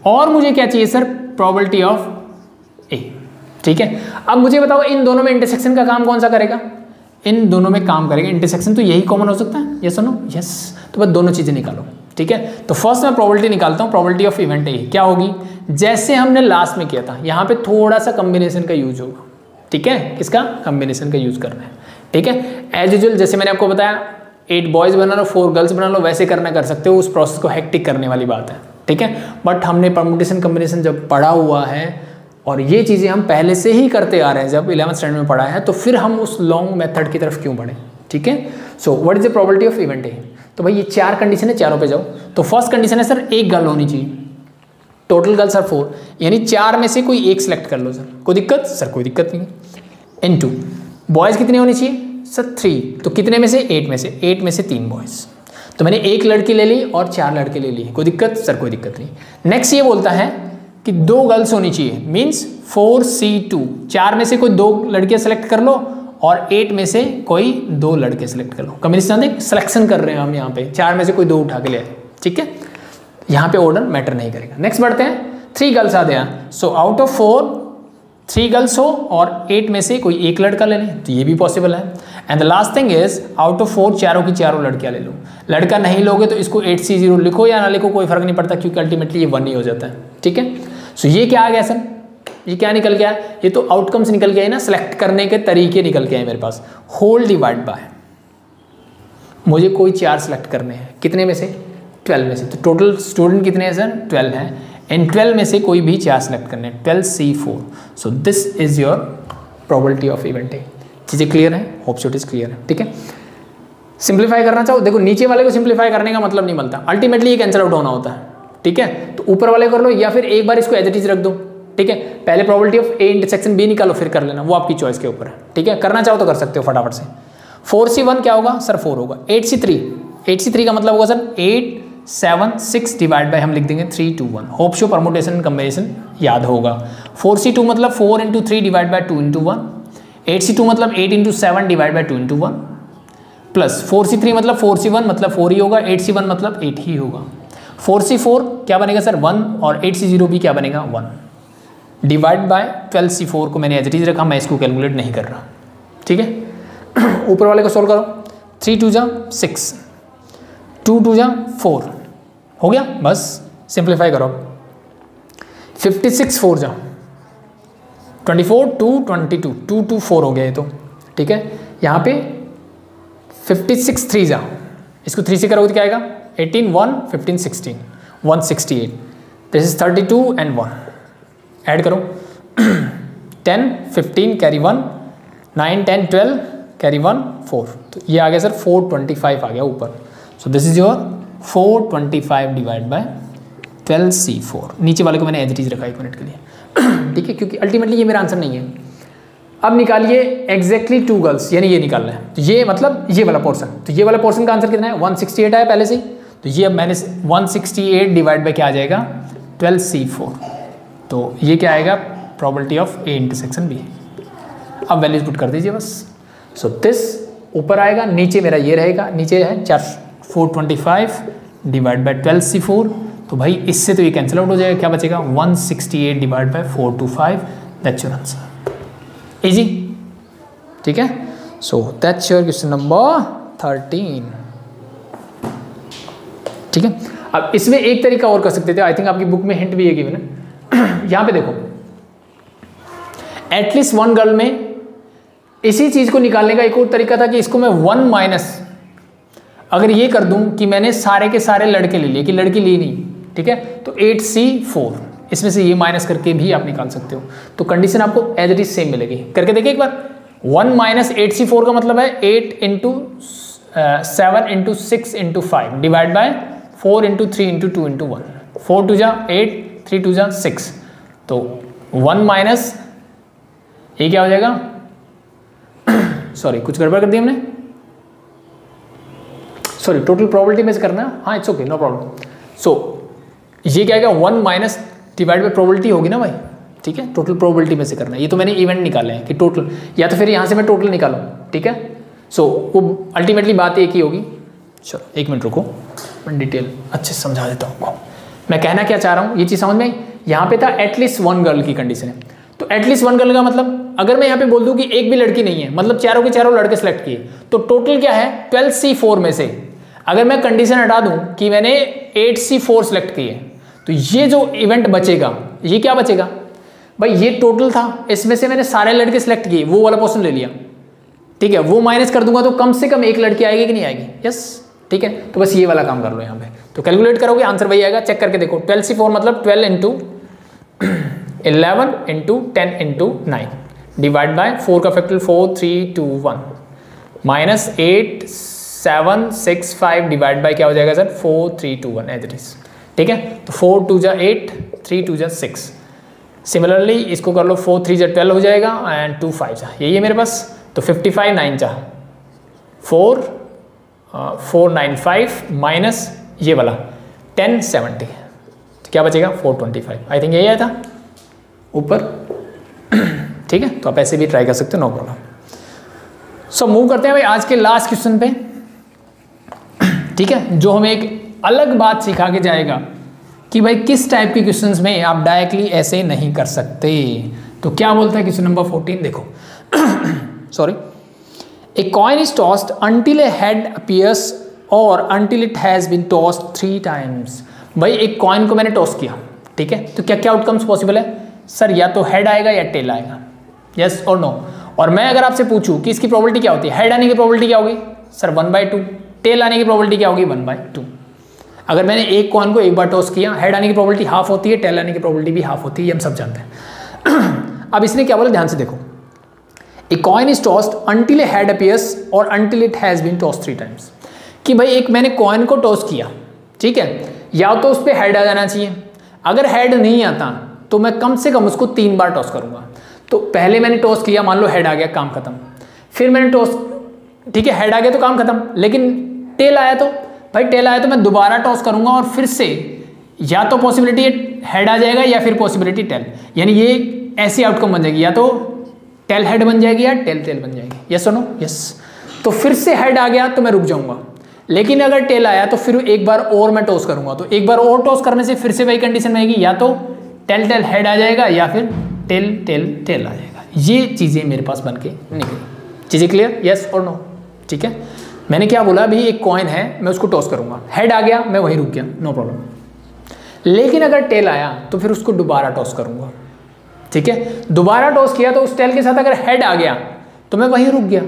और मुझे क्या चाहिए सर, प्रोबेबिलिटी ऑफ ए, ठीक है। अब मुझे बताओ इन दोनों में इंटरसेक्शन का काम कौन सा करेगा, इन दोनों में काम करेगा इंटरसेक्शन, तो यही कॉमन हो सकता है, यस सुनो यस। तो बस दोनों चीज़ें निकालो, ठीक है। तो फर्स्ट मैं प्रोबेबिलिटी निकालता हूँ, प्रोबेबिलिटी ऑफ इवेंट ए क्या होगी, जैसे हमने लास्ट में किया था, यहाँ पे थोड़ा सा कम्बिनेशन का यूज होगा, ठीक है, किसका, कम्बिनेशन का यूज करना है, ठीक है। एज यूजुअल जैसे मैंने आपको बताया 8 बॉयज़ बना लो 4 गर्ल्स बना लो, वैसे करना कर सकते हो, उस प्रोसेस को हेक्टिक करने वाली बात है, ठीक है। बट हमने परम्यूटेशन कम्बिनेशन जब पढ़ा हुआ है और ये चीज़ें हम पहले से ही करते आ रहे हैं, जब 11th स्टैंडर्ड में पढ़ा है, तो फिर हम उस लॉन्ग मेथड की तरफ क्यों बढ़े, ठीक है। सो what is the probability of event A, तो भाई ये 4 कंडीशन है, चारों पे जाओ। तो फर्स्ट कंडीशन है सर एक गर्ल होनी चाहिए, टोटल गर्ल्स आर 4, यानी 4 में से कोई एक सिलेक्ट कर लो सर, कोई दिक्कत सर, कोई दिक्कत नहीं। इन 2 बॉयज़ कितने होनी चाहिए सर 3, तो कितने में से 8 में से, 8 में से 3 बॉयज़, तो मैंने एक लड़की ले ली और 4 लड़के ले लिए, कोई दिक्कत सर, कोई दिक्कत नहीं। नेक्स्ट ये बोलता है कि 2 गर्ल्स होनी चाहिए, मीन्स 4C2, 4 में से कोई 2 लड़कियां सेलेक्ट कर लो और 8 में से कोई 2 लड़के सेलेक्ट कर लो। कम्बिनेशन देख, सिलेक्शन कर रहे हैं हम यहाँ पे, 4 में से कोई 2 उठा के ले आए, ठीक है। यहाँ पे ऑर्डर मैटर नहीं करेगा। नेक्स्ट बढ़ते हैं, 3 गर्ल्स आते हैं, सो आउट ऑफ 4 3 गर्ल्स हो और 8 में से कोई एक लड़का ले लें, तो ये भी पॉसिबल है। And the last thing is out of 4 चारों की चारों लड़कियां ले लो। लड़का नहीं लोगे तो इसको 8C0 लिखो या ना लिखो कोई फर्क नहीं पड़ता, क्योंकि अल्टीमेटली ये 1 ही हो जाता है। ठीक है, सो ये क्या आ गया सर, ये क्या निकल गया, ये तो आउटकम्स निकल गए ना, सिलेक्ट करने के तरीके निकल के आए मेरे पास। होल डिवाइड बाय, मुझे कोई 4 सिलेक्ट करने हैं, कितने में से, 12 में से। तो टोटल स्टूडेंट कितने हैं सर, 12 हैं, एंड 12 में से कोई भी 4 सिलेक्ट करने हैं, 12C4। So this is your probability of eventing. चीज़ें क्लियर है, hope so it is clear है। ठीक है, सिंप्लीफाई करना चाहो, देखो नीचे वाले को सिंप्लीफाई करने का मतलब नहीं बनता, अल्टीमेटली ये कैंसिल आउट होना होता है। ठीक है, तो ऊपर वाले कर लो या फिर एक बार इसको एज इट इज रख दो। ठीक है, पहले probability of A intersection B निकालो, फिर कर लेना, वो आपकी चॉइस के ऊपर है। ठीक है, करना चाहो तो कर सकते हो फटाफट से। 4C1 क्या होगा सर, 4 होगा। 8C3 का मतलब होगा सर 8 7 6 डिवाइड बाय हम लिख देंगे 3 2 1। होप शो परमुटेशन कम्बिनेशन याद होगा। 4C2 मतलब 4 × 3 डिवाइड बाय 2 × 1। 8C2 मतलब 8 × 7 डिवाइड बाय 2 × 1 प्लस 4C3 मतलब 4C1 मतलब 4 ही होगा, 8C1 मतलब 8 ही होगा। 4C4 क्या बनेगा सर 1 और 8C0 भी क्या बनेगा 1 डिवाइड बाय 12C4 को मैंने एज इट इज रखा, मैं इसको कैलकुलेट नहीं कर रहा। ठीक है, ऊपर वाले को सोल्व करो। 3 2 6 2 2 4 हो गया, बस सिंप्लीफाई करो। 56 4 24 2 22 2 2 4 हो गया ये तो। ठीक है, यहाँ पे 56 3 इसको 3 से करोगे तो क्या आएगा 18 1 15 16 168। दिस इज 32 एंड 1 ऐड करो 10 15 कैरी 1 9 10 12 कैरी 1 4, तो ये आ गया सर 425 आ गया ऊपर। सो this is your 425 divide by 12C4। नीचे वाले को मैंने एज इट इज रखा 1 मिनट के लिए। ठीक है, क्योंकि अल्टीमेटली ये मेरा आंसर नहीं है। अब निकालिए एग्जैक्टली 2 गर्ल्स, यानी ये निकालना है, तो ये मतलब ये वाला पोर्शन, तो ये वाला पोर्शन का आंसर कितना है 168 आया पहले से ही, तो ये अब मैंने 168 डिवाइड बाय क्या आ जाएगा 12C4। तो ये क्या आएगा probability of A intersection B. अब वैल्यूज पुट कर दीजिए बस। सो दिस ऊपर आएगा, नीचे मेरा ये रहेगा, नीचे है 425 डिवाइड बाय 12C4। तो भाई इससे तो ये कैंसिल आउट हो जाएगा, क्या बचेगा 168 divide by 425, that's your answer. Easy, ठीक है। सो दैट्स योर क्वेश्चन नंबर 13। ठीक है, अब इसमें एक तरीका और कर सकते थे, आई थिंक आपकी बुक में हिंट भी है गिवन है। यहां पे देखो एटलीस्ट 1 गर्ल में इसी चीज को निकालने का एक और तरीका था कि इसको मैं 1 माइनस अगर ये कर दूं कि मैंने सारे के सारे लड़के ले लिए कि लड़की ली नहीं, ठीक है, तो 8C4 इसमें से ये माइनस करके भी आप निकाल सकते हो, तो कंडीशन आपको एज इट इज सेम मिलेगी। करके देखिए एक बार। 1 माइनस 8C4 का मतलब है 8 × 7 × 6 × 5 डिवाइड बाय 4 × 3 × 2 × 1। 4 2 8 3 2 6, तो 1 माइनस ये क्या हो जाएगा सॉरी कुछ गड़बड़ कर दी हमने, सॉरी टोटल प्रोबेबिलिटी में से करना है, हाँ इट्स ओके नो प्रॉब्लम। सो ये क्या आएगा 1 माइनस डिवाइड बाय प्रोबेबिलिटी होगी ना भाई, ठीक है, टोटल प्रोबेबिलिटी में से करना है। ये तो मैंने इवेंट निकाले हैं कि टोटल, या तो फिर यहाँ से मैं टोटल निकालूँ, ठीक है। सो वो अल्टीमेटली बात एक ही होगी। चलो 1 मिनट रुको, मैं डिटेल अच्छे से समझा देता हूँ आपको। मैं कहना क्या चाह रहा हूँ, ये चीज़ समझ में आई। यहाँ पे था एटलीस्ट 1 गर्ल की कंडीशन है, तो एटलीस्ट 1 गर्ल का मतलब अगर मैं यहाँ पे बोल दूँ कि एक भी लड़की नहीं है, मतलब चारों के चारों लड़के सेलेक्ट किए, तो टोटल क्या है 12C4 में से अगर मैं कंडीशन हटा दूं कि मैंने 8C4 सेलेक्ट किए, तो ये जो इवेंट बचेगा ये क्या बचेगा भाई, ये टोटल था, इसमें से मैंने सारे लड़के सेलेक्ट किए, वो वाला पोर्शन ले लिया, ठीक है, वो माइनस कर दूंगा तो कम से कम एक लड़की आएगी कि नहीं आएगी, यस, ठीक है। तो बस ये वाला काम कर लो यहाँ पे, तो कैलकुलेट करोगे आंसर वही आएगा। चेक करके देखो 12C4 मतलब 12 × 11 × 10 × 9 डिवाइड बाय 4 का फैक्टर 4 3 2 1 माइनस 8 7 6 5 डिवाइड बाय क्या हो जाएगा सर 4 3 2 1 एज इट इज, ठीक है। तो 4 2 8 3 2 6, सिमिलरली इसको कर लो 4 3 12 हो जाएगा एंड 2 5 यही है मेरे पास, तो 55 9 4 4 9 5 माइनस ये वाला 10 70, तो क्या बचेगा 425, आई थिंक यही आया था ऊपर, ठीक है। तो आप ऐसे भी ट्राई कर सकते हो, नो प्रॉब्लम। सो मूव करते हैं भाई आज के लास्ट क्वेश्चन पे, ठीक है, जो हमें एक अलग बात सिखा के जाएगा कि भाई किस टाइप के क्वेश्चंस में आप डायरेक्टली ऐसे नहीं कर सकते। तो क्या बोलता है क्वेश्चन नंबर 14, देखो sorry, a coin is tossed until a head appears और until it has been tossed 3 times. भाई एक कॉइन को मैंने टॉस किया, ठीक है, तो क्या क्या आउटकम्स पॉसिबल है सर? या तो हेड आएगा या टेल आएगा, यस और नो। और मैं अगर आपसे पूछूं कि इसकी प्रोबेबिलिटी क्या होती है, हेड आने की प्रोबेबिलिटी क्या होगी सर 1/2, टेल आने की प्रोबेबिलिटी क्या होगी 1/2। अगर मैंने एक कॉइन को एक बार टॉस किया, हेड आने की प्रोबेबिलिटी हाफ होती है, टेल आने की प्रोबेबिलिटी भी हाफ होती है, ये हम सब जानते हैं। अब इसने क्या बोला, ध्यान से देखो, a coin is tossed until a head appears और until it has been tossed 3 times. कि भाई एक मैंने कॉइन को टॉस किया, ठीक है, या तो उस पर हेड आ जाना चाहिए, अगर हेड नहीं आता तो मैं कम से कम उसको 3 बार टॉस करूंगा। तो पहले मैंने टॉस किया, मान लो हेड आ गया, काम खत्म। फिर मैंने टॉस, ठीक है, हेड आ गया तो काम खत्म, लेकिन टेल आया तो भाई टेल आया तो मैं दोबारा टॉस करूंगा और फिर से या तो पॉसिबिलिटी हेड आ जाएगा या फिर पॉसिबिलिटी टेल, यानी ये ऐसी आउटकम बन जाएगी, या तो टेल हेड बन जाएगी या टेल टेल बन जाएगी, यस और नो, यस। तो फिर से हेड आ गया तो मैं रुक जाऊंगा, लेकिन अगर टेल आया तो फिर एक बार और मैं टॉस करूंगा, तो एक बार और टॉस करने से फिर से वही कंडीशन रहेगी, या तो टेल टेल हेड आ जाएगा या फिर टेल टेल टेल आ जाएगा। ये चीज़ें मेरे पास बन के निकली। चीज़ें क्लियर, यस और नो, ठीक है। मैंने क्या बोला, अभी एक कॉइन है, मैं उसको टॉस करूंगा, हेड आ गया मैं वहीं रुक गया, नो प्रॉब्लम। लेकिन अगर टेल आया तो फिर उसको दोबारा टॉस करूंगा, ठीक है। दोबारा टॉस किया तो उस टेल के साथ अगर हेड आ गया तो मैं वहीं रुक गया,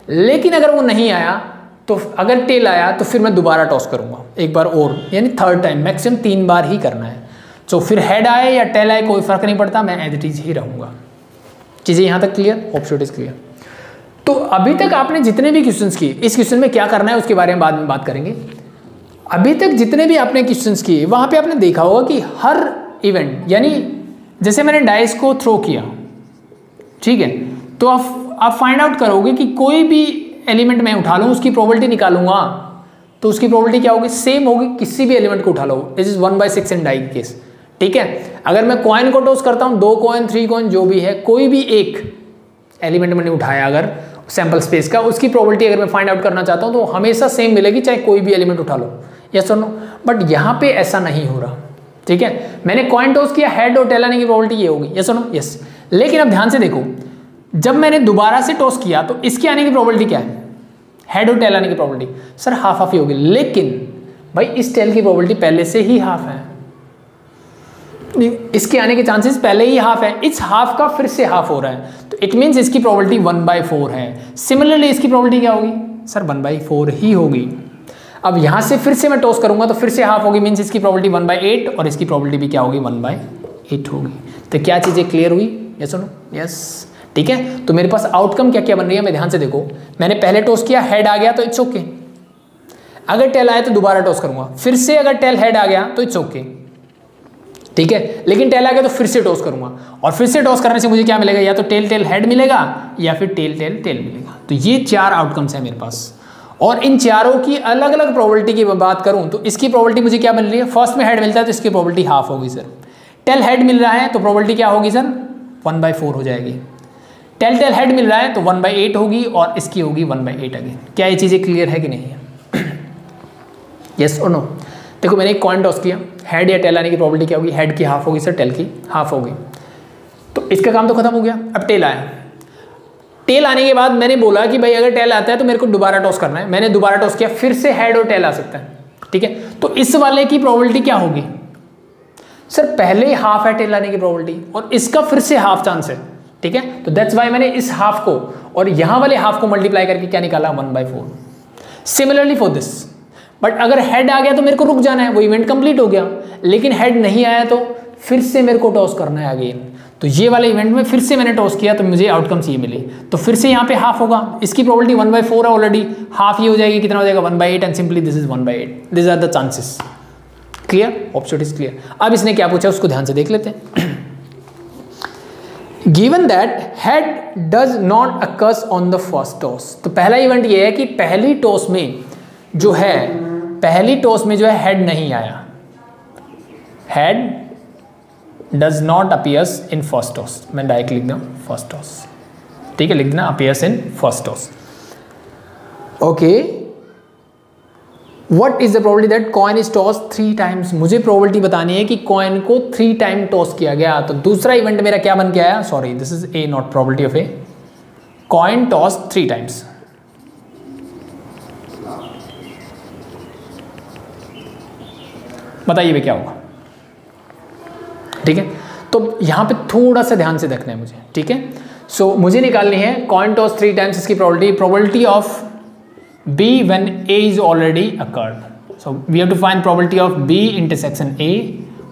लेकिन अगर वो नहीं आया तो अगर टेल आया तो फिर मैं दोबारा टॉस करूंगा एक बार और, यानी 3rd टाइम, मैक्सिमम 3 बार ही करना है। तो फिर हेड आए या टेल आए कोई फर्क नहीं पड़ता, मैं एज इट इज ही रहूंगा। चीज़ें यहाँ तक clear, hope so it is clear. तो अभी तक आपने जितने भी क्वेश्चंस किए, इस क्वेश्चन में क्या करना है उसके बारे में बाद में बात करेंगे। अभी तक जितने भी आपने क्वेश्चंस किए वहाँ पे आपने देखा होगा कि हर इवेंट, यानी जैसे मैंने डाइस को थ्रो किया, ठीक है, तो आप फाइंड आउट करोगे कि कोई भी एलिमेंट मैं उठा लूँ, उसकी प्रोबेबिलिटी निकालूंगा, तो उसकी प्रोबेबिलिटी क्या होगी, सेम होगी किसी भी एलिमेंट को उठा लो। This is 1/6 in die case, ठीक है। अगर मैं कॉइन को टॉस करता हूँ, 2 कॉइन 3 कॉइन जो भी है, कोई भी एक एलिमेंट मैंने उठाया अगर सैंपल स्पेस का, उसकी प्रोबेबिलिटी अगर मैं फाइंड आउट करना चाहता हूँ तो हमेशा सेम मिलेगी, चाहे कोई भी एलिमेंट उठा लो, यस और नो। बट यहाँ पे ऐसा नहीं हो रहा, ठीक है। मैंने कॉइन टॉस किया, हेड और टेल आने की प्रोबेबिलिटी ये होगी, यस और नो, यस। लेकिन अब ध्यान से देखो, जब मैंने दोबारा से टॉस किया तो इसके आने की प्रोबेबिलिटी क्या है, हेड और टेल आने की प्रोबेबिलिटी सर हाफ हाफ ही होगी, लेकिन भाई इस टेल की प्रोबेबिलिटी पहले से ही हाफ है, इसके आने के चांसेस पहले ही हाफ है, इस हाफ का फिर से हाफ हो रहा है, तो इट मीन्स इसकी प्रोबेबिलिटी 1/4 है। सिमिलरली इसकी प्रोबेबिलिटी क्या होगी सर 1/4 ही होगी। अब यहाँ से फिर से मैं टॉस करूंगा तो फिर से हाफ होगी, मीन्स इसकी प्रोबेबिलिटी 1/8 और इसकी प्रोबेबिलिटी भी क्या होगी 1/8 होगी। तो क्या चीज़ें क्लियर हुई, यस और नो, यस, ठीक है। तो मेरे पास आउटकम क्या क्या बन रही है, मैं ध्यान से देखो, मैंने पहले टॉस किया, हेड आ गया तो इट्स ओके, अगर टेल आया तो दोबारा टॉस करूंगा, फिर से अगर टेल हेड आ गया तो इट्स ओके, ठीक है। लेकिन टेल आ गया तो फिर से टॉस करूंगा, और फिर से टॉस करने से मुझे क्या मिलेगा, या तो टेल टेल हेड मिलेगा या फिर टेल टेल टेल मिलेगा। तो ये 4 आउटकम्स हैं मेरे पास, और इन चारों की अलग अलग प्रोबेबिलिटी की बात करूं तो इसकी प्रोबेबिलिटी मुझे क्या मिल रही है, फर्स्ट में हेड मिलता है तो इसकी प्रोबेबिलिटी हाफ होगी सर, टेल हेड मिल रहा है तो प्रोबेबिलिटी क्या होगी सर 1/4 हो जाएगी, टेल टेल हेड मिल रहा है तो 1/8 होगी और इसकी होगी 1/8 अगेन। क्या ये चीज़ें क्लियर है कि नहीं है, यस और नो। देखो मैंने एक कॉइन टॉस किया, हेड या टेल आने की प्रोबेबिलिटी क्या होगी, हेड की हाफ होगी सर, टेल की हाफ होगी, तो इसका काम तो खत्म हो गया। अब टेल आया, टेल आने के बाद मैंने बोला कि भाई अगर टेल आता है तो मेरे को दोबारा टॉस करना है, मैंने दोबारा टॉस किया, फिर से हेड और टेल आ सकता है, ठीक है। तो इस वाले की प्रोबेबिलिटी क्या होगी सर, पहले हाफ है टेल आने की प्रोबेबिलिटी और इसका फिर से हाफ चांस है, ठीक है। तो दैट्स वाई मैंने इस हाफ को और यहां वाले हाफ को मल्टीप्लाई करके क्या निकाला 1/4। सिमिलरली फॉर दिस, बट अगर हेड आ गया तो मेरे को रुक जाना है, वो इवेंट कंप्लीट हो गया, लेकिन हेड नहीं आया तो फिर से मेरे को टॉस करना है अगेन। तो ये वाले इवेंट में फिर से मैंने टॉस किया तो मुझे आउटकम्स ये मिली, तो फिर से यहाँ पे हाफ होगा, इसकी प्रोबेबिलिटी 1/4 है ऑलरेडी, हाफ ये हो जाएगी, कितना हो जाएगा 1/8 and simply this is 1/8, this are the chances. Clear, option is clear. अब इसने क्या पूछा उसको ध्यान से देख लेते हैं। Given that head does not occurs on the first toss, तो पहला इवेंट ये है कि पहली टॉस में जो है हेड नहीं आया, head does not appears in first toss, मैं डायरेक्ट लिख दूं फर्स्ट टॉस, ठीक है, लिख देना appears in first toss, okay. What is the probability that coin is toss 3 times, मुझे प्रोबेबिलिटी बतानी है कि कॉइन को 3 टाइम टॉस किया गया। तो दूसरा इवेंट मेरा क्या बन के आया, sorry this is a not probability of A, coin toss 3 times, बताइए भी क्या होगा। ठीक है, तो यहाँ पे थोड़ा सा ध्यान से देखना है मुझे। ठीक है, सो मुझे निकालनी है कॉइन टॉस 3 टाइम्स इसकी probability of B when A is already occurred. So we have to find probability of B intersection A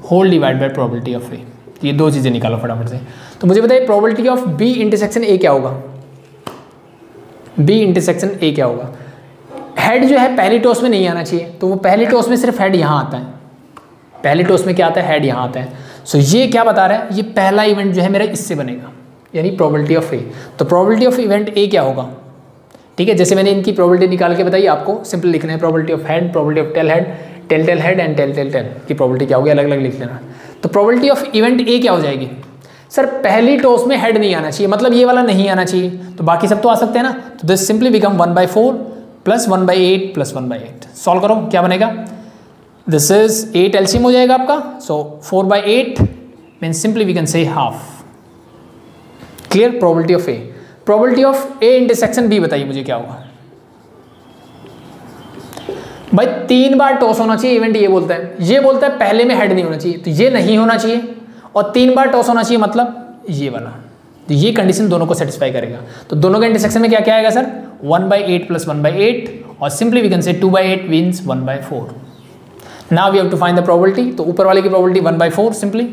whole divided by probability of A. ये दो चीज़ें निकालो फटाफट से। तो मुझे बताइए probability of B intersection A क्या होगा? B intersection A क्या होगा? हेड जो है पहली टॉस में नहीं आना चाहिए, तो वो पहली टॉस में सिर्फ हेड यहाँ आता है। पहली टॉस में क्या आता है? हेड यहाँ आता है। सो ये क्या बता रहा है? ये पहला इवेंट जो है मेरा इससे बनेगा, यानी प्रोबेबिलिटी ऑफ ए। तो प्रोबेबिलिटी ऑफ इवेंट ए क्या होगा? ठीक है, जैसे मैंने इनकी प्रोबेबिलिटी निकाल के बताई, आपको सिंपल लिखना है probability of head, probability of tail head, tail head and tail की प्रोबेबिलिटी क्या होगी, अलग अलग लिख लेना। तो प्रोबेबिलिटी ऑफ इवेंट ए क्या हो जाएगी? सर पहली टॉस में हेड नहीं आना चाहिए, मतलब ये वाला नहीं आना चाहिए, तो बाकी सब तो आ सकते हैं ना। तो this simply become 1/4 plus 1/8 plus 1/8। Solve करो, क्या बनेगा? दिस इज 8 एलसीएम हो जाएगा आपका, so 4/8 means simply we can say half. Clear? Probability of A. Probability of A intersection B बताइए मुझे क्या होगा? भाई 3 बार टॉस होना चाहिए, इवेंट ये बोलता है पहले में हेड नहीं होना चाहिए, तो ये नहीं होना चाहिए, और 3 बार टॉस होना चाहिए मतलब ये वाला। तो ये कंडीशन दोनों को सेटिस्फाई करेगा। तो दोनों के इंटरसेक्शन में क्या क्या आएगा सर? 1/8 प्लस 1/8, और simply we can say 2/8 means 1/4। Now we have to find the probability. तो ऊपर वाले की प्रोबेबिलिटी 1/4 सिंपली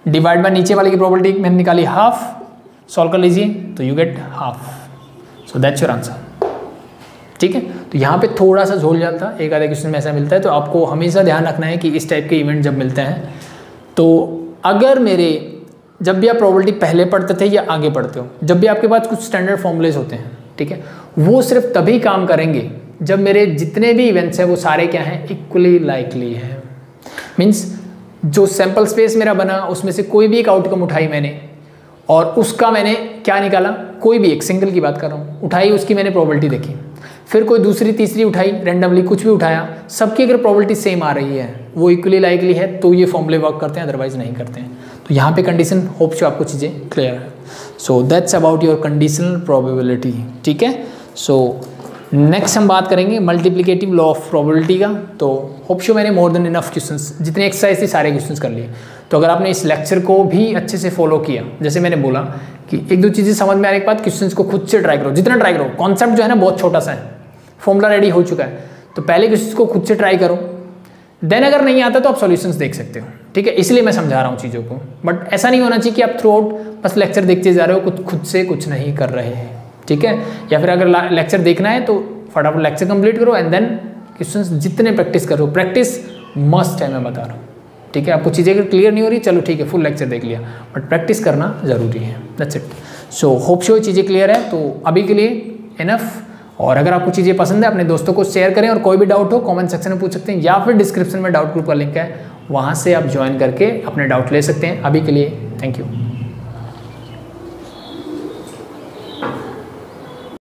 डिवाइड बाय नीचे वाले की प्रोबेबिलिटी मैंने निकाली हाफ। सॉल्व कर लीजिए तो you get half. So that's your answer. ठीक है, तो यहाँ पे थोड़ा सा झोल जाता है, एक आधे क्वेश्चन में ऐसा मिलता है, तो आपको हमेशा ध्यान रखना है कि इस टाइप के इवेंट जब मिलते हैं, तो अगर मेरे जब भी आप प्रोबेबिलिटी पहले पढ़ते थे या आगे पढ़ते हो, जब भी आपके पास कुछ स्टैंडर्ड फॉर्मूलेज होते हैं, ठीक है, वो सिर्फ तभी काम करेंगे जब मेरे जितने भी इवेंट्स हैं वो सारे क्या हैं? इक्वली लाइकली हैं। मीन्स जो सैम्पल स्पेस मेरा बना उसमें से कोई भी एक आउटकम उठाई मैंने, और उसका मैंने क्या निकाला? कोई भी एक, सिंगल की बात कर रहा हूँ, उठाई, उसकी मैंने प्रोबेबिलिटी देखी, फिर कोई दूसरी तीसरी उठाई, रैंडमली कुछ भी उठाया, सबकी अगर प्रोबेबिलिटी सेम आ रही है, वो इक्वली लाइकली है, तो ये फॉर्मूले वर्क करते हैं, अदरवाइज नहीं करते हैं। तो यहाँ पे कंडीशन, होप सो आपको चीज़ें क्लियर है। So that's about your conditional probability. ठीक है, सो नेक्स्ट हम बात करेंगे मल्टीप्लिकेटिव लॉ ऑफ प्रोबेबिलिटी का। तो होप सो मैंने मोर देन इनफ क्वेश्चंस, जितने एक्सरसाइज थी सारे क्वेश्चंस कर लिए। तो अगर आपने इस लेक्चर को भी अच्छे से फॉलो किया, जैसे मैंने बोला कि एक दो चीज़ें समझ में आने के बाद क्वेश्चंस को खुद से ट्राई करो, जितना ट्राई करो। कॉन्सेप्ट जो है ना बहुत छोटा सा है, फॉर्मूला रेडी हो चुका है, तो पहले क्वेश्चंस को खुद से ट्राई करो, देन अगर नहीं आता तो आप सॉल्यूशंस देख सकते हो। ठीक है, इसलिए मैं समझा रहा हूँ चीज़ों को, बट ऐसा नहीं होना चाहिए कि आप थ्रू आउट बस लेक्चर देखते जा रहे हो, कुछ खुद से कुछ नहीं कर रहे हैं। ठीक है, या फिर अगर लेक्चर देखना है तो फटाफट लेक्चर कंप्लीट करो एंड देन क्वेश्चंस जितने प्रैक्टिस करो, प्रैक्टिस मस्ट है, मैं बता रहा हूँ। ठीक है, आपको चीज़ें अगर क्लियर नहीं हो रही, चलो ठीक है, फुल लेक्चर देख लिया, बट प्रैक्टिस करना जरूरी है। That's it. So hope so चीज़ें क्लियर है। तो अभी के लिए इनफ, और अगर आपको चीज़ें पसंद है अपने दोस्तों को शेयर करें, और कोई भी डाउट हो कमेंट सेक्शन में पूछ सकते हैं, या फिर डिस्क्रिप्शन में डाउट ग्रुप का लिंक है, वहाँ से आप ज्वाइन करके अपने डाउट ले सकते हैं। अभी के लिए थैंक यू।